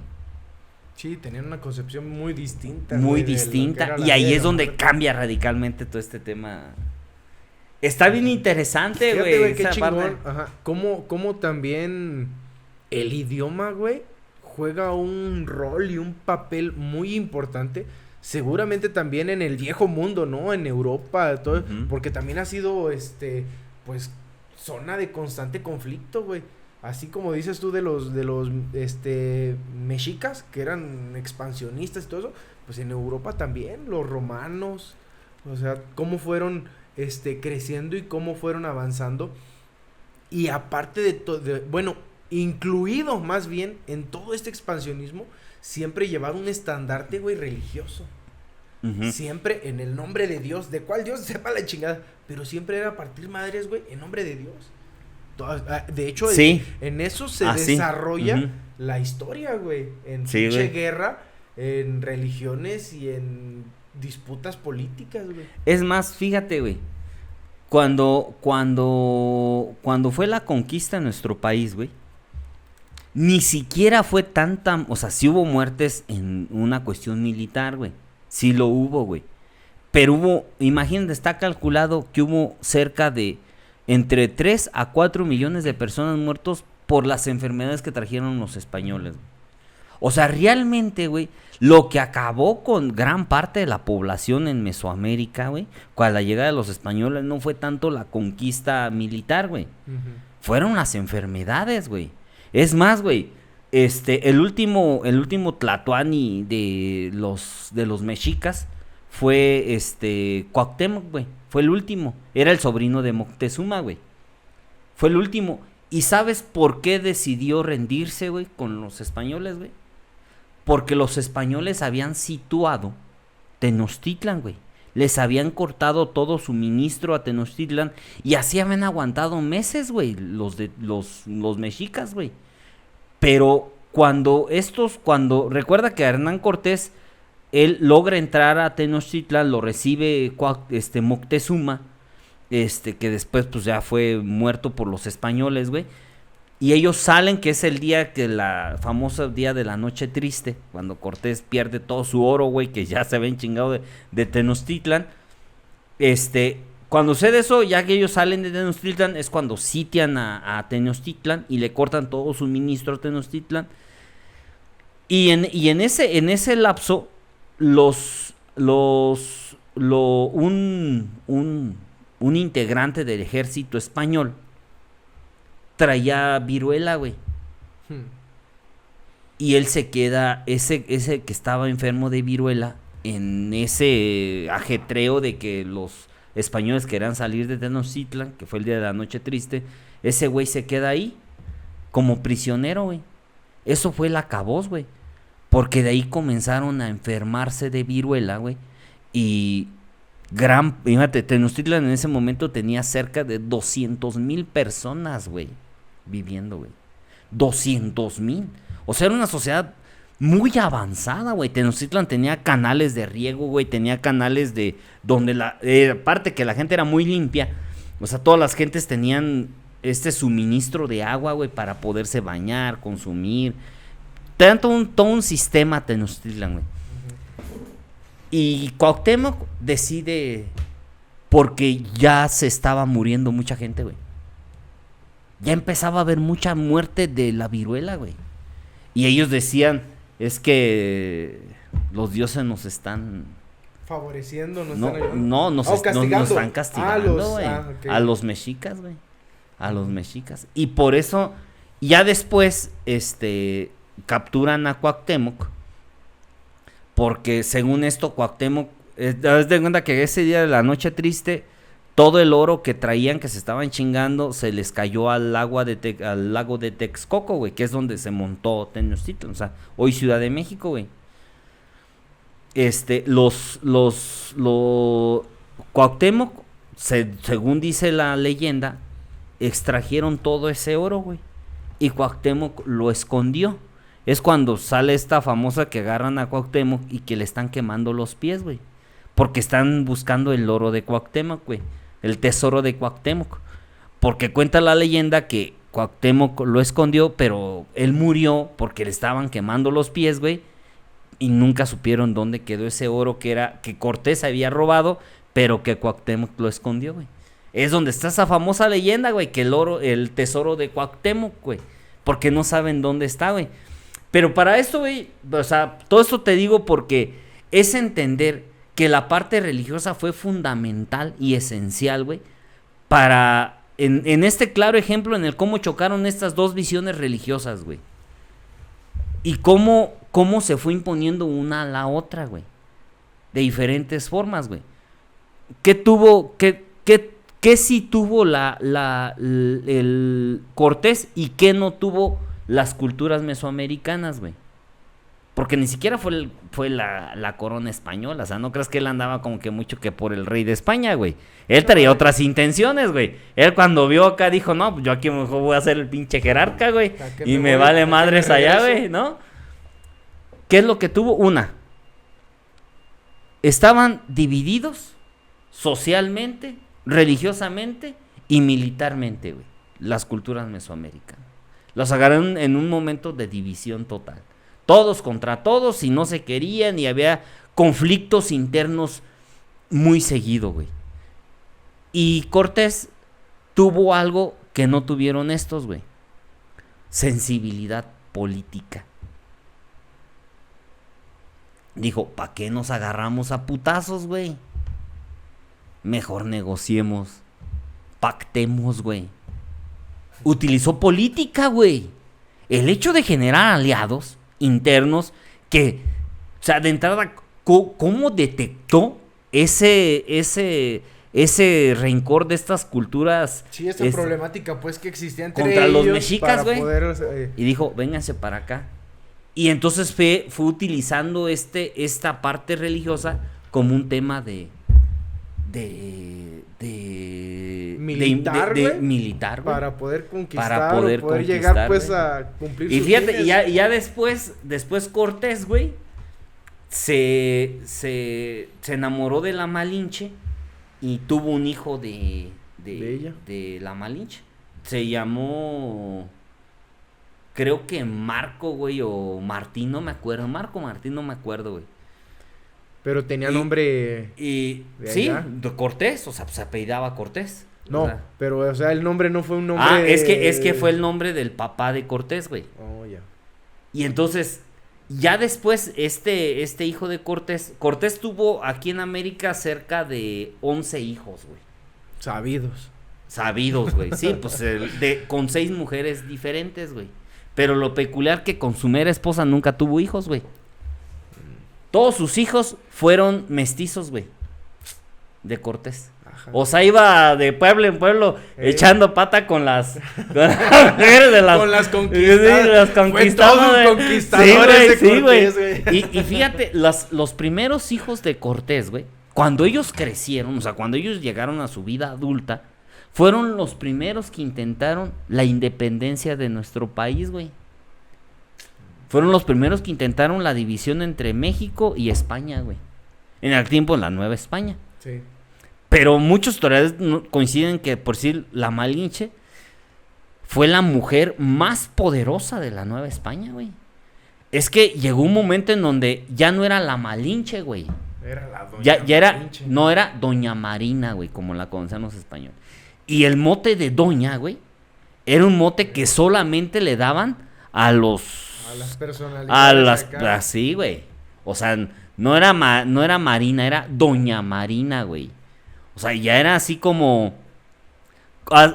Sí, tenían una concepción muy distinta. Muy güey, distinta. Y ahí es donde cambia radicalmente todo este tema. Está bien interesante, güey. Qué chingón. Ajá. Cómo también el idioma, güey, juega un rol y un papel muy importante. Seguramente también en el viejo mundo, ¿no? En Europa, todo. Porque también ha sido, pues, zona de constante conflicto, güey. Así como dices tú de los mexicas, que eran expansionistas y todo eso, pues en Europa también, los romanos, o sea, cómo fueron creciendo y cómo fueron avanzando. Y aparte de todo, bueno, incluido más bien en todo este expansionismo, siempre llevar un estandarte, güey, religioso. Siempre en el nombre de Dios, de cuál Dios sepa la chingada, pero siempre era partir madres, güey, en nombre de Dios. De hecho, sí. en eso se desarrolla la historia, güey. En pinche guerra, en religiones y en disputas políticas, güey. Es más, fíjate, güey. Cuando fue la conquista de nuestro país, güey, ni siquiera fue tanta... O sea, sí hubo muertes en una cuestión militar, güey. Sí lo hubo, güey. Pero imagínate, está calculado que hubo cerca de entre 3 a 4 millones de personas muertos por las enfermedades que trajeron los españoles. O sea, realmente, güey, lo que acabó con gran parte de la población en Mesoamérica, güey, con la llegada de los españoles, no fue tanto la conquista militar, güey. Fueron las enfermedades, güey. Es más, güey, el último tlatoani de los mexicas fue Cuauhtémoc, güey. Fue el último. Era el sobrino de Moctezuma, güey. Fue el último. ¿Y sabes por qué decidió rendirse, güey, con los españoles, güey? Porque los españoles habían situado Tenochtitlan, güey. Les habían cortado todo suministro a Tenochtitlan y así habían aguantado meses, güey, los mexicas, güey. Pero recuerda que Hernán Cortés, él logra entrar a Tenochtitlan, lo recibe Moctezuma, que después pues ya fue muerto por los españoles, güey. Y ellos salen, que es el día la famosa día de la noche triste, cuando Cortés pierde todo su oro, güey, que ya se habían chingado de Tenochtitlan. Cuando sucede eso, ya que ellos salen de Tenochtitlan, es cuando sitian a Tenochtitlan y le cortan todo suministro a Tenochtitlan. Y en ese lapso, un integrante del ejército español traía viruela, güey. Y él se queda, ese que estaba enfermo de viruela, en ese ajetreo de que los españoles querían salir de Tenochtitlan, que fue el día de la noche triste, ese güey se queda ahí como prisionero, güey. Eso fue el acabose, güey. Porque de ahí comenzaron a enfermarse de viruela, güey. Y fíjate, Tenochtitlan en ese momento tenía cerca de 200,000 personas, güey, viviendo, güey. 200,000. O sea, era una sociedad muy avanzada, güey. Tenochtitlan tenía canales de riego, güey. Tenía canales de donde aparte que la gente era muy limpia. O sea, todas las gentes tenían suministro de agua, güey, para poderse bañar, consumir. Tenían todo un sistema Tenochtitlan, güey. Y Cuauhtémoc decide, porque ya se estaba muriendo mucha gente, güey. Ya empezaba a haber mucha muerte de la viruela, güey. Y ellos decían, es que los dioses nos están... favoreciendo, nos No, están ayudando. no, nos están castigando, güey. Okay. A los mexicas, güey. A los mexicas. Y por eso, ya después, capturan a Cuauhtémoc. Porque según esto, Cuauhtémoc, haz de cuenta que ese día de la noche triste, todo el oro que traían, que se estaban chingando, se les cayó al lago de Texcoco, güey, que es donde se montó Tenochtitlan, o sea, hoy Ciudad de México, güey. Cuauhtémoc, según dice la leyenda, extrajeron todo ese oro, güey, y Cuauhtémoc lo escondió. Es cuando sale esta famosa que agarran a Cuauhtémoc y que le están quemando los pies, güey, porque están buscando el oro de Cuauhtémoc, güey, el tesoro de Cuauhtémoc, porque cuenta la leyenda que Cuauhtémoc lo escondió, pero él murió porque le estaban quemando los pies, güey, y nunca supieron dónde quedó ese oro que Cortés había robado, pero que Cuauhtémoc lo escondió, güey. Es donde está esa famosa leyenda, güey, que el tesoro de Cuauhtémoc, güey, porque no saben dónde está, güey. Pero para esto, güey, o sea, todo esto te digo porque es entender que la parte religiosa fue fundamental y esencial, güey, para, en este claro ejemplo en el cómo chocaron estas dos visiones religiosas, güey. Y cómo se fue imponiendo una a la otra, güey. De diferentes formas, güey. ¿Qué sí tuvo el Cortés y qué no tuvo las culturas mesoamericanas, güey? Porque ni siquiera fue la corona española. O sea, no creas que él andaba como que mucho que por el rey de España, güey. Él traía otras intenciones, güey. Él cuando vio acá dijo, no, pues yo aquí mejor voy a ser el pinche jerarca, güey. Y me vale madres allá, güey, ¿no? ¿Qué es lo que tuvo? Estaban divididos socialmente, religiosamente y militarmente, güey. Las culturas mesoamericanas. Los agarraron en un momento de división total. Todos contra todos y no se querían y había conflictos internos muy seguido, güey. Y Cortés tuvo algo que no tuvieron estos, güey. Sensibilidad política. Dijo, ¿para qué nos agarramos a putazos, güey? Mejor negociemos. Pactemos, güey. Utilizó política, güey. El hecho de generar aliados internos que, o sea, de entrada, ¿cómo detectó ese rencor de estas culturas? Sí, esa problemática, pues, que existía entre contra ellos los mexicas, güey. Poder, Y dijo, vénganse para acá. Y entonces fue utilizando esta parte religiosa como un tema militar, militar, güey. Para poder conquistar, para poder llegar, pues, güey, a cumplir y sus fíjate, fines. y ya después Cortés, güey, se enamoró de la Malinche y tuvo un hijo de ella, de la Malinche. Se llamó, creo que Marco, güey, o Martín, no me acuerdo. Martín, no me acuerdo, güey. Pero tenía nombre. Y sí, de Cortés, o sea, se apellidaba Cortés. No, o sea, pero, o sea, el nombre no fue un nombre. Es que fue el nombre del papá de Cortés, güey. Oh, ya. Y entonces, ya después, este hijo de Cortés tuvo aquí en América cerca de 11 hijos, güey. Sabidos, güey. Sí, pues con 6 mujeres diferentes, güey. Pero lo peculiar que con su mera esposa nunca tuvo hijos, güey. Todos sus hijos fueron mestizos, güey, de Cortés. Ajá. O sea, iba de pueblo en pueblo echando pata con las mujeres de las... Con las conquistadas. Sí, las conquistadas. Conquistadores de Cortés, güey. Y fíjate, los primeros hijos de Cortés, güey, cuando ellos crecieron, o sea, cuando ellos llegaron a su vida adulta, fueron los primeros que intentaron la independencia de nuestro país, güey. Fueron los primeros que intentaron la división entre México y España, güey. En el tiempo, la Nueva España. Sí. Pero muchos historiadores coinciden que, por decir, la Malinche fue la mujer más poderosa de la Nueva España, güey. Es que llegó un momento en donde ya no era la Malinche, güey. Era la doña Ya era, Malinche. no era Doña Marina, güey, como la conocían los españoles. Y el mote de Doña, güey, era un mote que solamente le daban a los... A las personalidades. A las... acá. Así, güey. O sea, no era Marina, era Doña Marina, güey. O sea, ya era así como...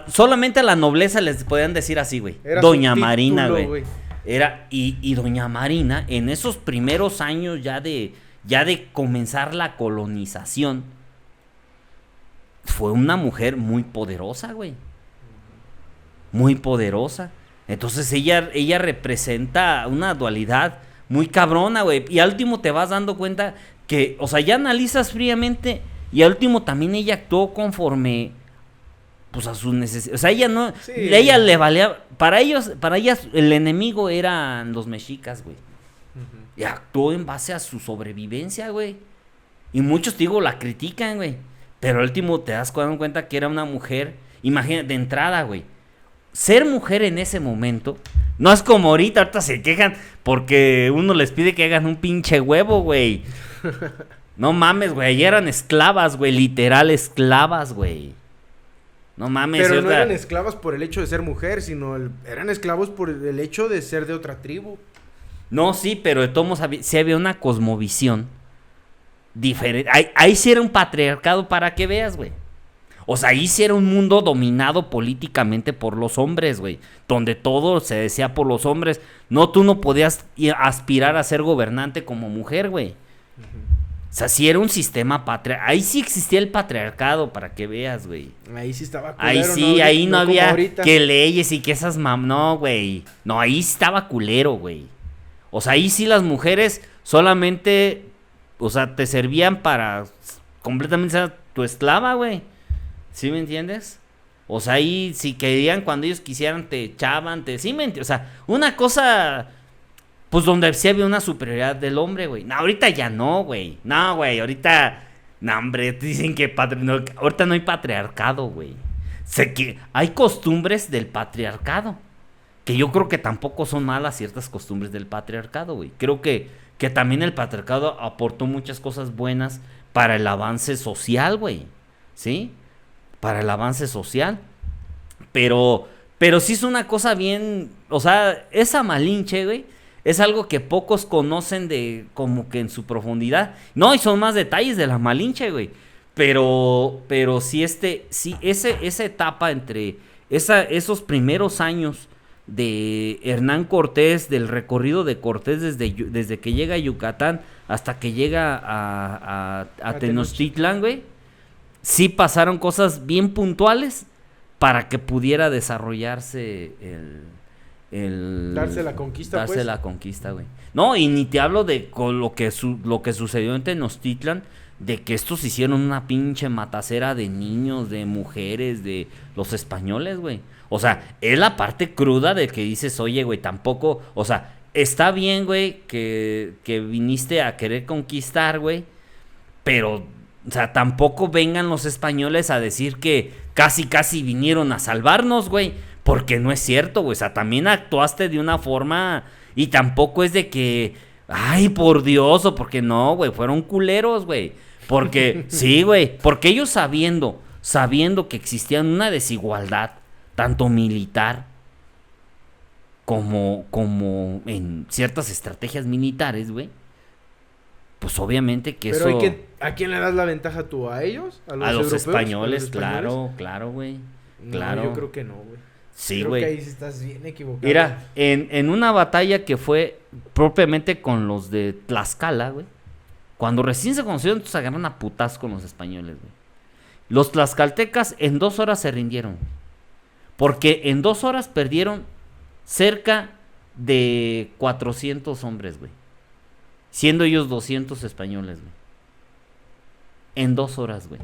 solamente a la nobleza les podían decir así, güey. Era Doña su Marina, título, güey. Era, y Doña Marina, en esos primeros años ya de comenzar la colonización, fue una mujer muy poderosa, güey. Muy poderosa. Entonces ella representa una dualidad muy cabrona, güey. Y al último te vas dando cuenta que, o sea, ya analizas fríamente y al último también ella actuó conforme, pues, a sus necesidades. O sea, ella no, Sí. ella le valía, para ellas el enemigo eran los mexicas, güey. Ujú. Y actuó en base a su sobrevivencia, güey. Y muchos, te digo, la critican, güey. Pero al último te das cuenta que era una mujer. Imagínate, de entrada, güey. Ser mujer en ese momento. No es como ahorita se quejan porque uno les pide que hagan un pinche huevo, güey. No mames, güey. Ayer eran esclavas, güey. Literal esclavas, güey. No mames. Pero no ahorita- eran esclavas por el hecho de ser mujer, sino eran esclavos por el hecho de ser de otra tribu. No, sí, pero de todos modos sí había una cosmovisión diferente. Ahí sí era un patriarcado para que veas, güey. O sea, ahí sí era un mundo dominado políticamente por los hombres, güey. Donde todo se decía por los hombres. No, tú no podías aspirar a ser gobernante como mujer, güey. O sea, sí era un sistema patriarcal. Ahí sí existía el patriarcado, para que veas, güey. Ahí sí estaba Ahí culero, sí, ¿no? ahí no como había ahorita. que leyes y que esas No, güey. No, ahí sí estaba culero, güey. O sea, ahí sí las mujeres solamente, o sea, te servían para completamente ser tu esclava, güey. ¿Sí me entiendes? O sea, ahí si querían, cuando ellos quisieran, te echaban, ¿sí me entiendes? O sea, una cosa, pues donde sí había una superioridad del hombre, güey. No, ahorita ya no, güey. No, güey, ahorita, no, hombre, dicen que ahorita no hay patriarcado, güey. Sé que hay costumbres del patriarcado. Que yo creo que tampoco son malas ciertas costumbres del patriarcado, güey. Creo que también el patriarcado aportó muchas cosas buenas para el avance social, güey. ¿Sí? Para el avance social. Pero sí es una cosa bien... O sea, esa Malinche, güey, es algo que pocos conocen de como que en su profundidad. No, y son más detalles de la Malinche, güey. Pero sí, esa etapa entre esos primeros años de Hernán Cortés, del recorrido de Cortés desde que llega a Yucatán hasta que llega a Tenochtitlan, güey, sí pasaron cosas bien puntuales para que pudiera desarrollarse Darse la conquista, darse pues. la conquista, güey. No, y ni te hablo de con lo que sucedió en Tenochtitlan, de que estos hicieron una pinche matacera de niños, de mujeres, de los españoles, güey. O sea, es la parte cruda de que dices, oye, güey, tampoco, o sea, está bien, güey, que viniste a querer conquistar, güey, pero, o sea, tampoco vengan los españoles a decir que casi vinieron a salvarnos, güey, porque no es cierto, güey. O sea, también actuaste de una forma y tampoco es de que, ay, por Dios, o porque no, güey, fueron culeros, güey. Porque, sí, güey, porque ellos sabiendo que existía una desigualdad, tanto militar como en ciertas estrategias militares, güey, pues obviamente que Pero eso... ¿a quién le das la ventaja tú? ¿A ellos? A los europeos? españoles, ¿A los españoles? claro, güey. No, Claro. yo creo que no, güey. Sí, Creo güey. que ahí sí estás bien equivocado. Mira, en una batalla que fue propiamente con los de Tlaxcala, güey. Cuando recién se conocieron, se agarran a putas con los españoles, güey. Los tlaxcaltecas en 2 horas se rindieron, güey. Porque en 2 horas perdieron cerca de 400 hombres, güey. Siendo ellos 200 españoles, güey. En 2 horas, güey.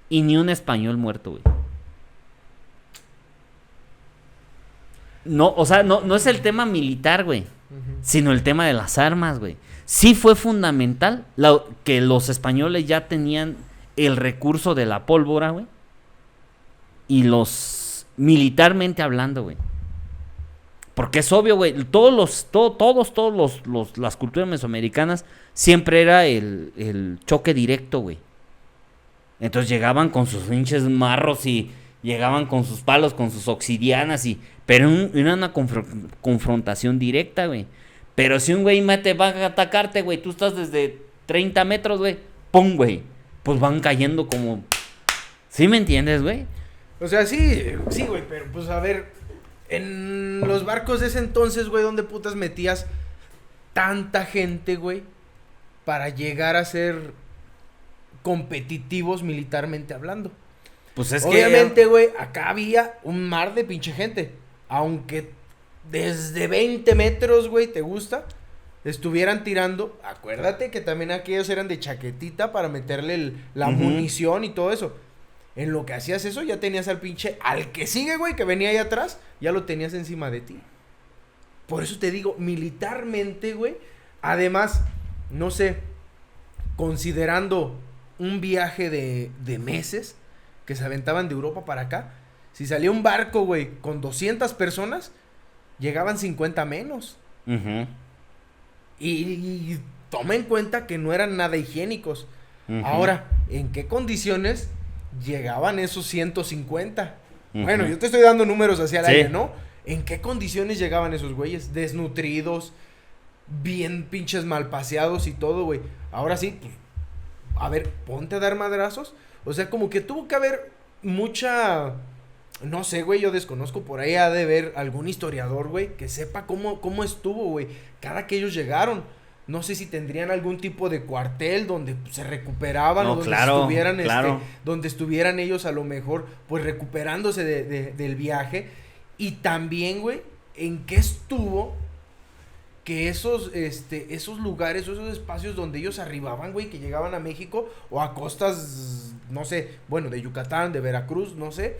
Y ni un español muerto, güey. No, o sea, no es el tema militar, güey. Sino el tema de las armas, güey. Sí fue fundamental que los españoles ya tenían el recurso de la pólvora, güey. Y militarmente hablando, güey. Porque es obvio, güey, las culturas mesoamericanas siempre era el choque directo, güey. Entonces llegaban con sus pinches marros y llegaban con sus palos, con sus obsidianas pero era una confrontación directa, güey. Pero si un güey te va a atacarte, güey, tú estás desde 30 metros, güey, ¡pum, güey! Pues van cayendo como... ¿Sí me entiendes, güey? O sea, sí, güey, pero pues a ver, en los barcos de ese entonces, güey, ¿dónde putas metías tanta gente, güey, para llegar a ser competitivos militarmente hablando? Pues es obviamente, güey, acá había un mar de pinche gente. Aunque desde 20 metros, güey, ¿te gusta? Estuvieran tirando. Acuérdate que también aquellos eran de chaquetita para meterle la munición y todo eso. En lo que hacías eso, ya tenías al pinche... Al que sigue, güey, que venía ahí atrás, ya lo tenías encima de ti. Por eso te digo, militarmente, güey. Además, no sé, considerando un viaje de meses que se aventaban de Europa para acá, si salía un barco, güey, con 200 personas, llegaban 50 menos. Y toma en cuenta que no eran nada higiénicos. Ahora, ¿en qué condiciones llegaban esos 150? Bueno, yo te estoy dando números hacia el aire, ¿no? ¿En qué condiciones llegaban esos güeyes? Desnutridos, bien pinches mal paseados y todo, güey. Ahora sí, pues, a ver, ponte a dar madrazos. O sea, como que tuvo que haber mucha... No sé, güey, yo desconozco. Por ahí ha de haber algún historiador, güey, que sepa cómo estuvo, güey, cada que ellos llegaron. No sé si tendrían algún tipo de cuartel donde se recuperaban, o donde estuvieran, donde estuvieran ellos a lo mejor, pues recuperándose del viaje. Y también, güey, en qué estuvo que esos lugares o esos espacios donde ellos arribaban, güey, que llegaban a México o a costas, no sé, bueno, de Yucatán, de Veracruz, no sé,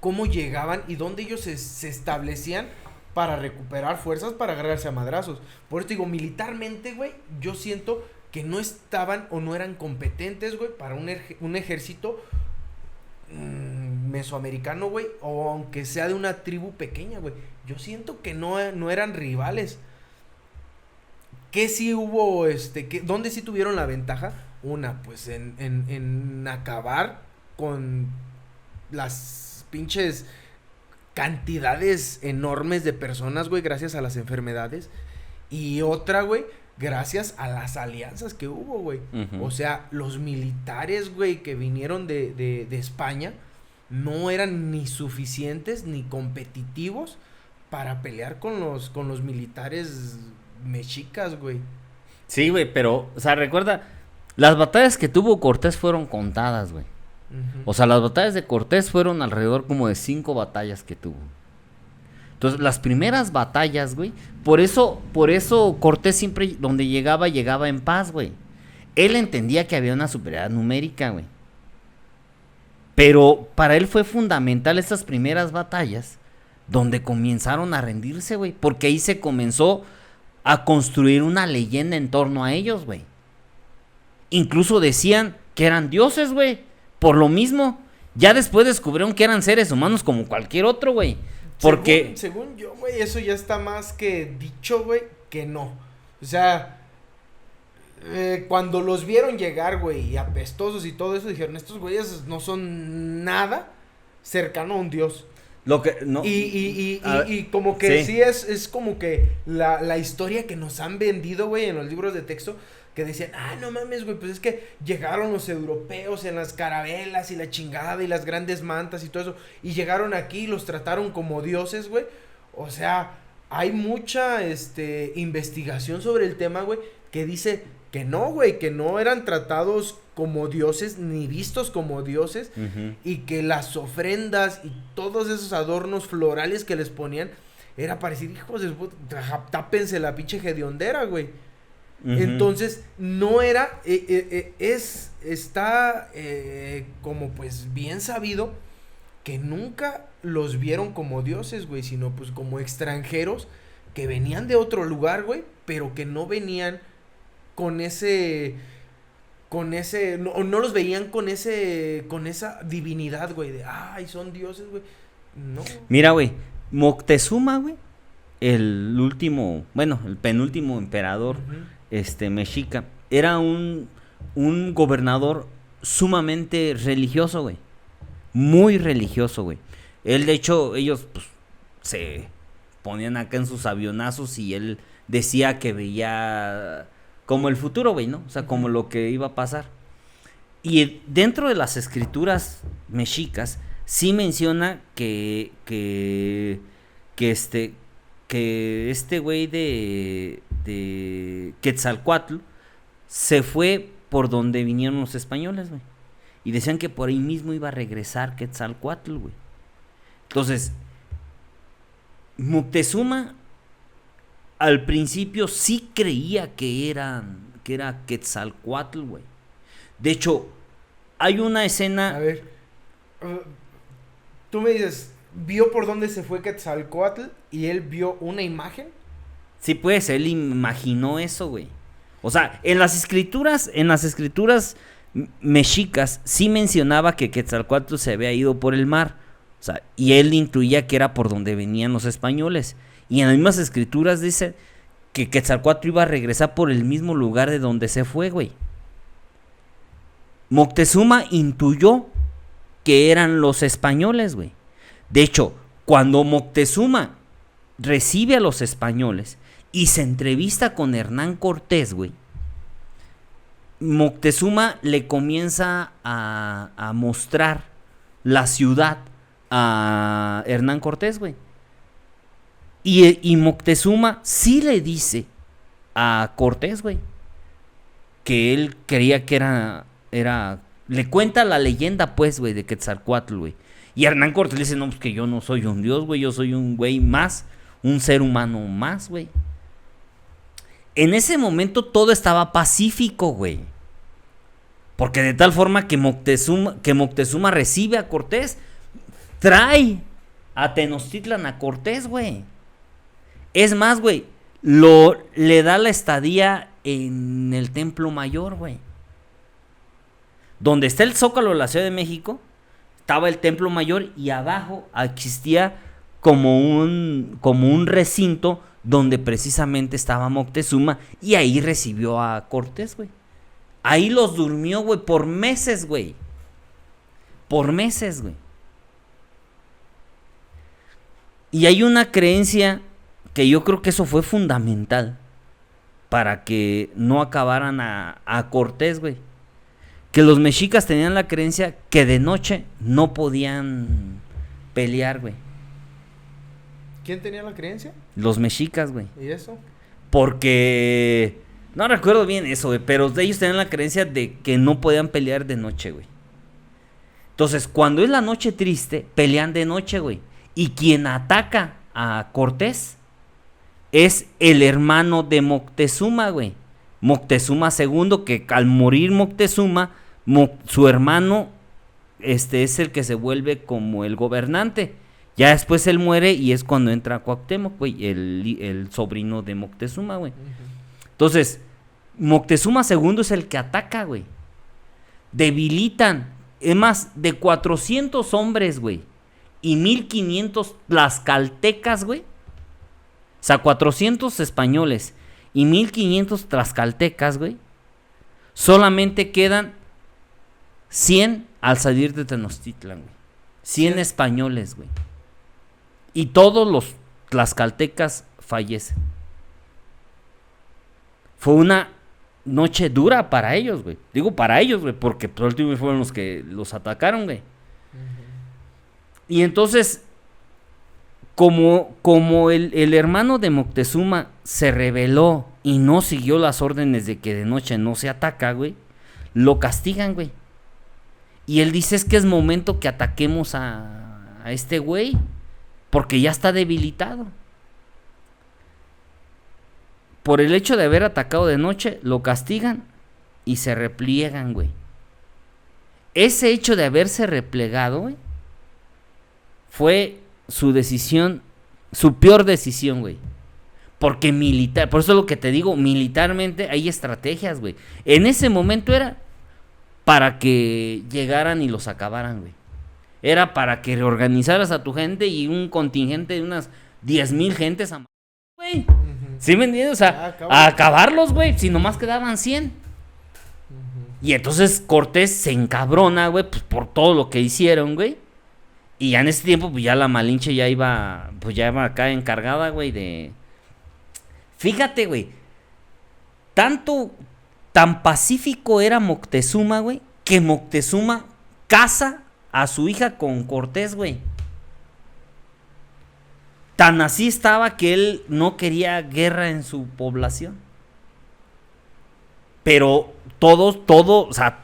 cómo llegaban y dónde ellos se establecían para recuperar fuerzas para agarrarse a madrazos. Por eso digo, militarmente, güey, yo siento que no estaban o no eran competentes, güey, para un ejército mesoamericano, güey, o aunque sea de una tribu pequeña, güey. Yo siento que no eran rivales. ¿Qué sí hubo, dónde sí tuvieron la ventaja? Una, pues en acabar con las pinches cantidades enormes de personas, güey, gracias a las enfermedades. Y otra, güey, gracias a las alianzas que hubo, güey. O sea, los militares, güey, que vinieron de España no eran ni suficientes ni competitivos para pelear con los militares mexicas, güey. Sí, güey, pero, o sea, recuerda, las batallas que tuvo Cortés fueron contadas, güey. O sea, las batallas de Cortés fueron alrededor como de 5 batallas que tuvo. Entonces, las primeras batallas, güey, por eso Cortés siempre, donde llegaba en paz, güey. Él entendía que había una superioridad numérica, güey. Pero para él fue fundamental estas primeras batallas, donde comenzaron a rendirse, güey. Porque ahí se comenzó a construir una leyenda en torno a ellos, güey. Incluso decían que eran dioses, güey. Por lo mismo, ya después descubrieron que eran seres humanos como cualquier otro, güey. Porque... Según yo, güey, eso ya está más que dicho, güey, que no. O sea, cuando los vieron llegar, güey, y apestosos y todo eso, dijeron, estos güeyes no son nada cercano a un dios. Lo que, no. Y como que sí es como que la historia que nos han vendido, güey, en los libros de texto, que decían, no mames, güey, pues es que llegaron los europeos en las carabelas y la chingada y las grandes mantas y todo eso, y llegaron aquí y los trataron como dioses, güey. O sea, hay mucha, investigación sobre el tema, güey, que dice que no, güey, que no eran tratados como dioses, ni vistos como dioses, y que las ofrendas y todos esos adornos florales que les ponían, era para decir, hijos de puta, tápense la pinche hediondera, güey. Entonces, no era, está como pues bien sabido que nunca los vieron como dioses, güey, sino pues como extranjeros que venían de otro lugar, güey, pero que no venían con no los veían con esa divinidad, güey, de, son dioses, güey. No. Mira, güey, Moctezuma, güey, el último, bueno, el penúltimo emperador mexica, era un gobernador sumamente religioso, güey. Muy religioso, güey. Él, de hecho, ellos pues, se ponían acá en sus avionazos y él decía que veía como el futuro, güey, ¿no? O sea, como lo que iba a pasar. Y dentro de las escrituras mexicas sí menciona que este güey de Quetzalcóatl se fue por donde vinieron los españoles, güey. Y decían que por ahí mismo iba a regresar Quetzalcóatl, güey. Entonces, Moctezuma al principio sí creía que era Quetzalcóatl, güey. De hecho, hay una escena... A ver, tú me dices, ¿vio por dónde se fue Quetzalcóatl y él vio una imagen? Sí, pues, él imaginó eso, güey. O sea, en las escrituras mexicas sí mencionaba que Quetzalcóatl se había ido por el mar. O sea, y él intuía que era por donde venían los españoles. Y en las mismas escrituras dice que Quetzalcóatl iba a regresar por el mismo lugar de donde se fue, güey. Moctezuma intuyó que eran los españoles, güey. De hecho, cuando Moctezuma recibe a los españoles y se entrevista con Hernán Cortés, güey, Moctezuma le comienza a mostrar la ciudad a Hernán Cortés, güey. Y Moctezuma sí le dice a Cortés, güey, que él creía que era... Le cuenta la leyenda, pues, güey, de Quetzalcóatl, güey. Y Hernán Cortés le dice, no, pues que yo no soy un dios, güey, yo soy un güey más, un ser humano más, güey. En ese momento todo estaba pacífico, güey. Porque de tal forma que Moctezuma recibe a Cortés, trae a Tenochtitlan a Cortés, güey. Es más, güey, le da la estadía en el Templo Mayor, güey. Donde está el Zócalo de la Ciudad de México, estaba el Templo Mayor y abajo existía como un recinto donde precisamente estaba Moctezuma y ahí recibió a Cortés, güey. Ahí los durmió, güey, por meses, güey. Por meses, güey. Y hay una creencia que yo creo que eso fue fundamental para que no acabaran a Cortés, güey. Que los mexicas tenían la creencia que de noche no podían pelear, güey. ¿Quién tenía la creencia? Los mexicas, güey. ¿Y eso? Porque... no recuerdo bien eso, güey. Pero ellos tenían la creencia de que no podían pelear de noche, güey. Entonces, cuando es la noche triste, pelean de noche, güey. Y quien ataca a Cortés es el hermano de Moctezuma, güey. Moctezuma II, que al morir Moctezuma, su hermano es el que se vuelve como el gobernante. Ya después él muere y es cuando entra Cuauhtémoc, güey, el sobrino de Moctezuma, güey. Entonces, Moctezuma II es el que ataca, güey. Debilitan, es más, de 400 hombres, güey, y 1500 tlaxcaltecas, güey. O sea, 400 españoles y 1500 tlaxcaltecas, güey. Solamente quedan 100 al salir de Tenochtitlan, güey. 100 españoles, güey. Y todos los tlaxcaltecas fallecen. Fue una noche dura para ellos, güey. Digo para ellos, güey, porque por último fueron los que los atacaron, güey. Y entonces, como el hermano de Moctezuma se rebeló y no siguió las órdenes de que de noche no se ataca, güey, lo castigan, güey. Y él dice, es que es momento que ataquemos a este güey, porque ya está debilitado. Por el hecho de haber atacado de noche, lo castigan y se repliegan, güey. Ese hecho de haberse replegado, güey, fue su decisión, su peor decisión, güey. Porque por eso es lo que te digo, militarmente hay estrategias, güey. En ese momento era para que llegaran y los acabaran, güey. Era para que reorganizaras a tu gente y un contingente de unas 10,000 gentes a güey. ¿Sí me entiendes? O sea, a acabarlos, güey, si nomás quedaban 100. Y entonces Cortés se encabrona, güey, pues por todo lo que hicieron, güey. Y ya en ese tiempo, pues ya la Malinche ya iba acá encargada, güey, de... Fíjate, güey, tan pacífico era Moctezuma, güey, que Moctezuma casa a su hija con Cortés, güey. Tan así estaba que él no quería guerra en su población. Pero o sea,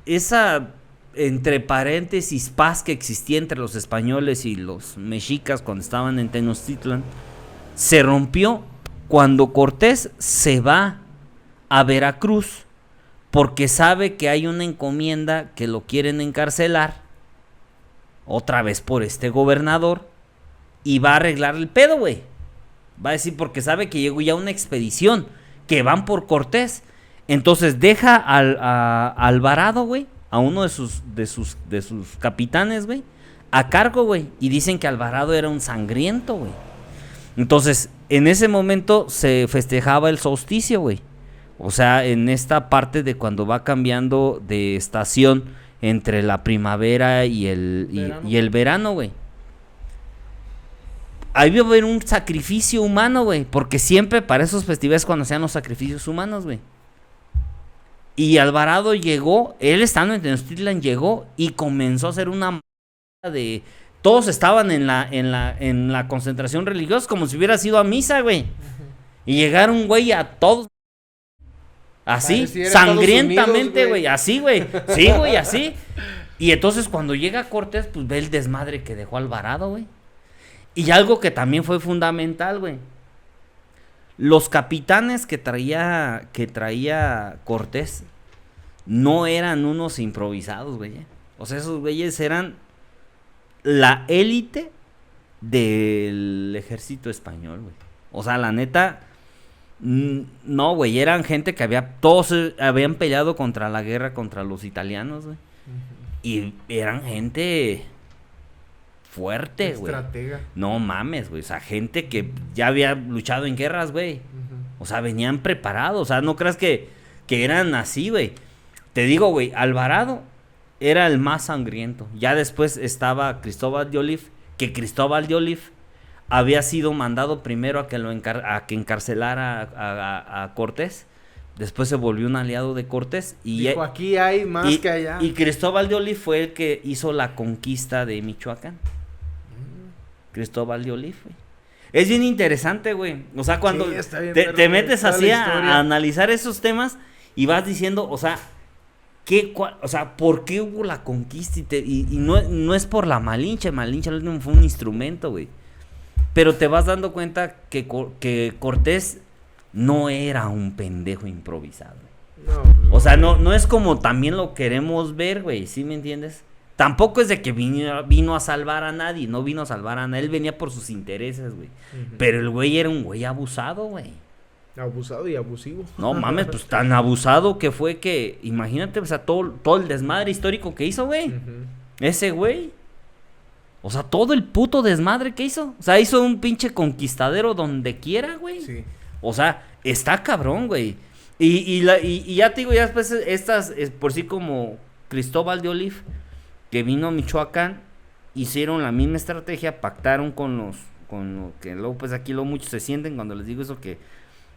esa entre paréntesis paz que existía entre los españoles y los mexicas cuando estaban en Tenochtitlan, se rompió cuando Cortés se va a Veracruz porque sabe que hay una encomienda que lo quieren encarcelar otra vez por este gobernador y va a arreglar el pedo, güey. Va a decir porque sabe que llegó ya una expedición que van por Cortés. Entonces deja a Alvarado, güey, a uno de sus capitanes, güey, a cargo, güey. Y dicen que Alvarado era un sangriento, güey. Entonces, en ese momento se festejaba el solsticio, güey. O sea, en esta parte de cuando va cambiando de estación entre la primavera y el verano, güey. Ahí va a haber un sacrificio humano, güey. Porque siempre para esos festivales cuando sean los sacrificios humanos, güey. Y Alvarado llegó, él estando en Tenochtitlan llegó y comenzó a hacer una de... Todos estaban en la concentración religiosa como si hubiera sido a misa, güey. Y llegaron, güey, a todos. Así, sangrientamente, güey. Así, güey. Sí, güey, así. Y entonces cuando llega Cortés, pues ve el desmadre que dejó Alvarado, güey. Y algo que también fue fundamental, güey. Los capitanes que traía Cortés no eran unos improvisados, güey. O sea, esos güeyes eran la élite del ejército español, güey. O sea, la neta, no, güey, eran gente que todos habían peleado contra la guerra contra los italianos, güey. Y eran gente fuerte, güey. Estratega. No mames, güey. O sea, gente que ya había luchado en guerras, güey. O sea, venían preparados. O sea, no creas que eran así, güey. Te digo, güey, Alvarado era el más sangriento. Ya después estaba Cristóbal de Olid, que Cristóbal de Olid había sido mandado primero a que encarcelara a Cortés. Después se volvió un aliado de Cortés. Y dijo, aquí hay más que allá. Y Cristóbal de Olid fue el que hizo la conquista de Michoacán. Cristóbal de Olid, güey. Es bien interesante, güey. O sea, cuando te metes así a analizar esos temas y vas diciendo, o sea, ¿por qué hubo la conquista? Y no es por la Malinche. Malinche al último fue un instrumento, güey. Pero te vas dando cuenta que Cortés no era un pendejo improvisado. No, o sea, no es como también lo queremos ver, güey. ¿Sí me entiendes? Tampoco es de que vino a salvar a nadie. No vino a salvar a nadie. Él venía por sus intereses, güey. Pero el güey era un güey abusado, güey. Abusado y abusivo. No mames, pues tan abusado que fue que... Imagínate, o sea, todo el desmadre histórico que hizo, güey. Ese güey. O sea, todo el puto desmadre que hizo. O sea, hizo un pinche conquistadero donde quiera, güey. Sí. O sea, está cabrón, güey. Y ya te digo, ya después por sí como Cristóbal de Olid, que vino a Michoacán, hicieron la misma estrategia, pactaron con lo que luego pues aquí muchos se sienten cuando les digo eso, que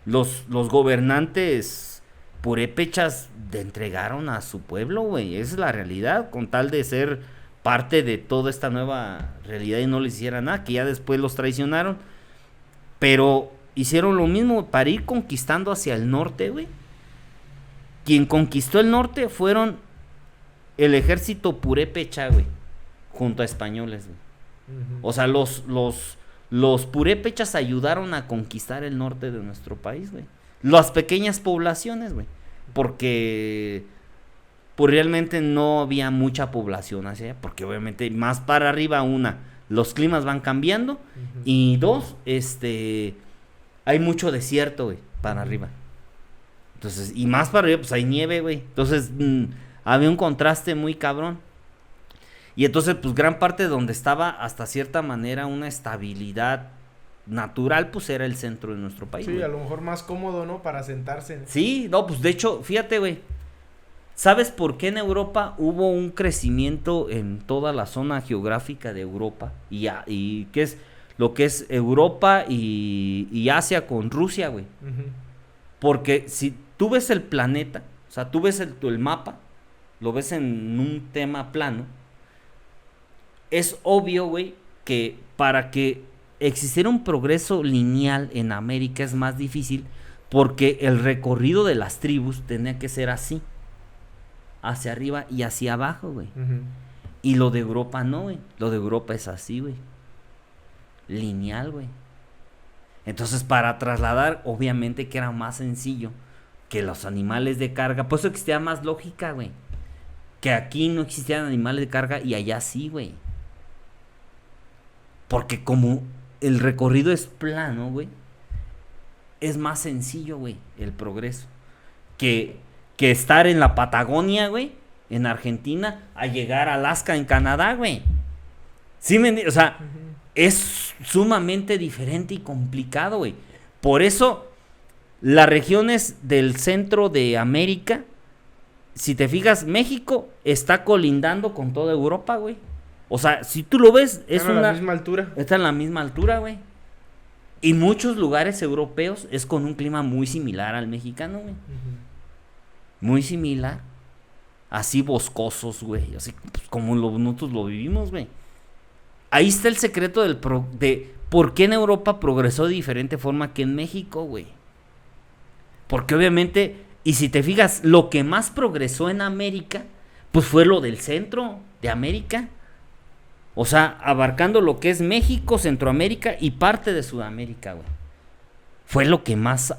los gobernantes purépechas entregaron a su pueblo, güey. Esa es la realidad, con tal de ser parte de toda esta nueva realidad y no les hiciera nada, que ya después los traicionaron. Pero hicieron lo mismo para ir conquistando hacia el norte, güey. Quien conquistó el norte fueron el ejército purépecha, güey, junto a españoles, güey. O sea, los purépechas ayudaron a conquistar el norte de nuestro país, güey. Las pequeñas poblaciones, güey. Porque pues realmente no había mucha población hacia allá. Porque obviamente más para arriba, los climas van cambiando. Y dos, hay mucho desierto, güey, para arriba. Entonces, y más para arriba, pues hay nieve, güey. Entonces, había un contraste muy cabrón. Y entonces, pues gran parte de donde estaba hasta cierta manera una estabilidad natural, pues era el centro de nuestro país. Sí, güey. a lo mejor más cómodo, ¿no? Para sentarse. Sí, no, pues de hecho, fíjate, güey. ¿Sabes por qué en Europa hubo un crecimiento en toda la zona geográfica de Europa? Y qué es lo que es Europa y Asia con Rusia, güey. Ujú. Porque si tú ves el planeta, o sea, tú ves el mapa, lo ves en un tema plano, es obvio, güey, que para que existiera un progreso lineal en América es más difícil porque el recorrido de las tribus tenía que ser así, hacia arriba y hacia abajo, güey. Ujú. Y lo de Europa no, güey. Lo de Europa es así, güey. Lineal, güey. Entonces, para trasladar, obviamente que era más sencillo que los animales de carga. Por eso existía más lógica, güey. Que aquí no existían animales de carga y allá sí, güey. Porque como el recorrido es plano, güey, es más sencillo, güey, el progreso. Que estar en la Patagonia, güey, en Argentina, a llegar a Alaska en Canadá, güey. ¿Sí me entiendes? O sea, Ujú. es sumamente diferente y complicado, güey. Por eso, las regiones del centro de América, si te fijas, México está colindando con toda Europa, güey. O sea, si tú lo ves, es Están a una... la misma altura. Está en la misma altura, güey. Y muchos lugares europeos es con un clima muy similar al mexicano, güey. Ujú. Muy similar. Así boscosos, güey. Así pues, como nosotros lo vivimos, güey. Ahí está el secreto de por qué en Europa progresó de diferente forma que en México, güey. Porque obviamente, y si te fijas, lo que más progresó en América, pues fue lo del centro de América. O sea, abarcando lo que es México, Centroamérica y parte de Sudamérica, güey. Fue lo que más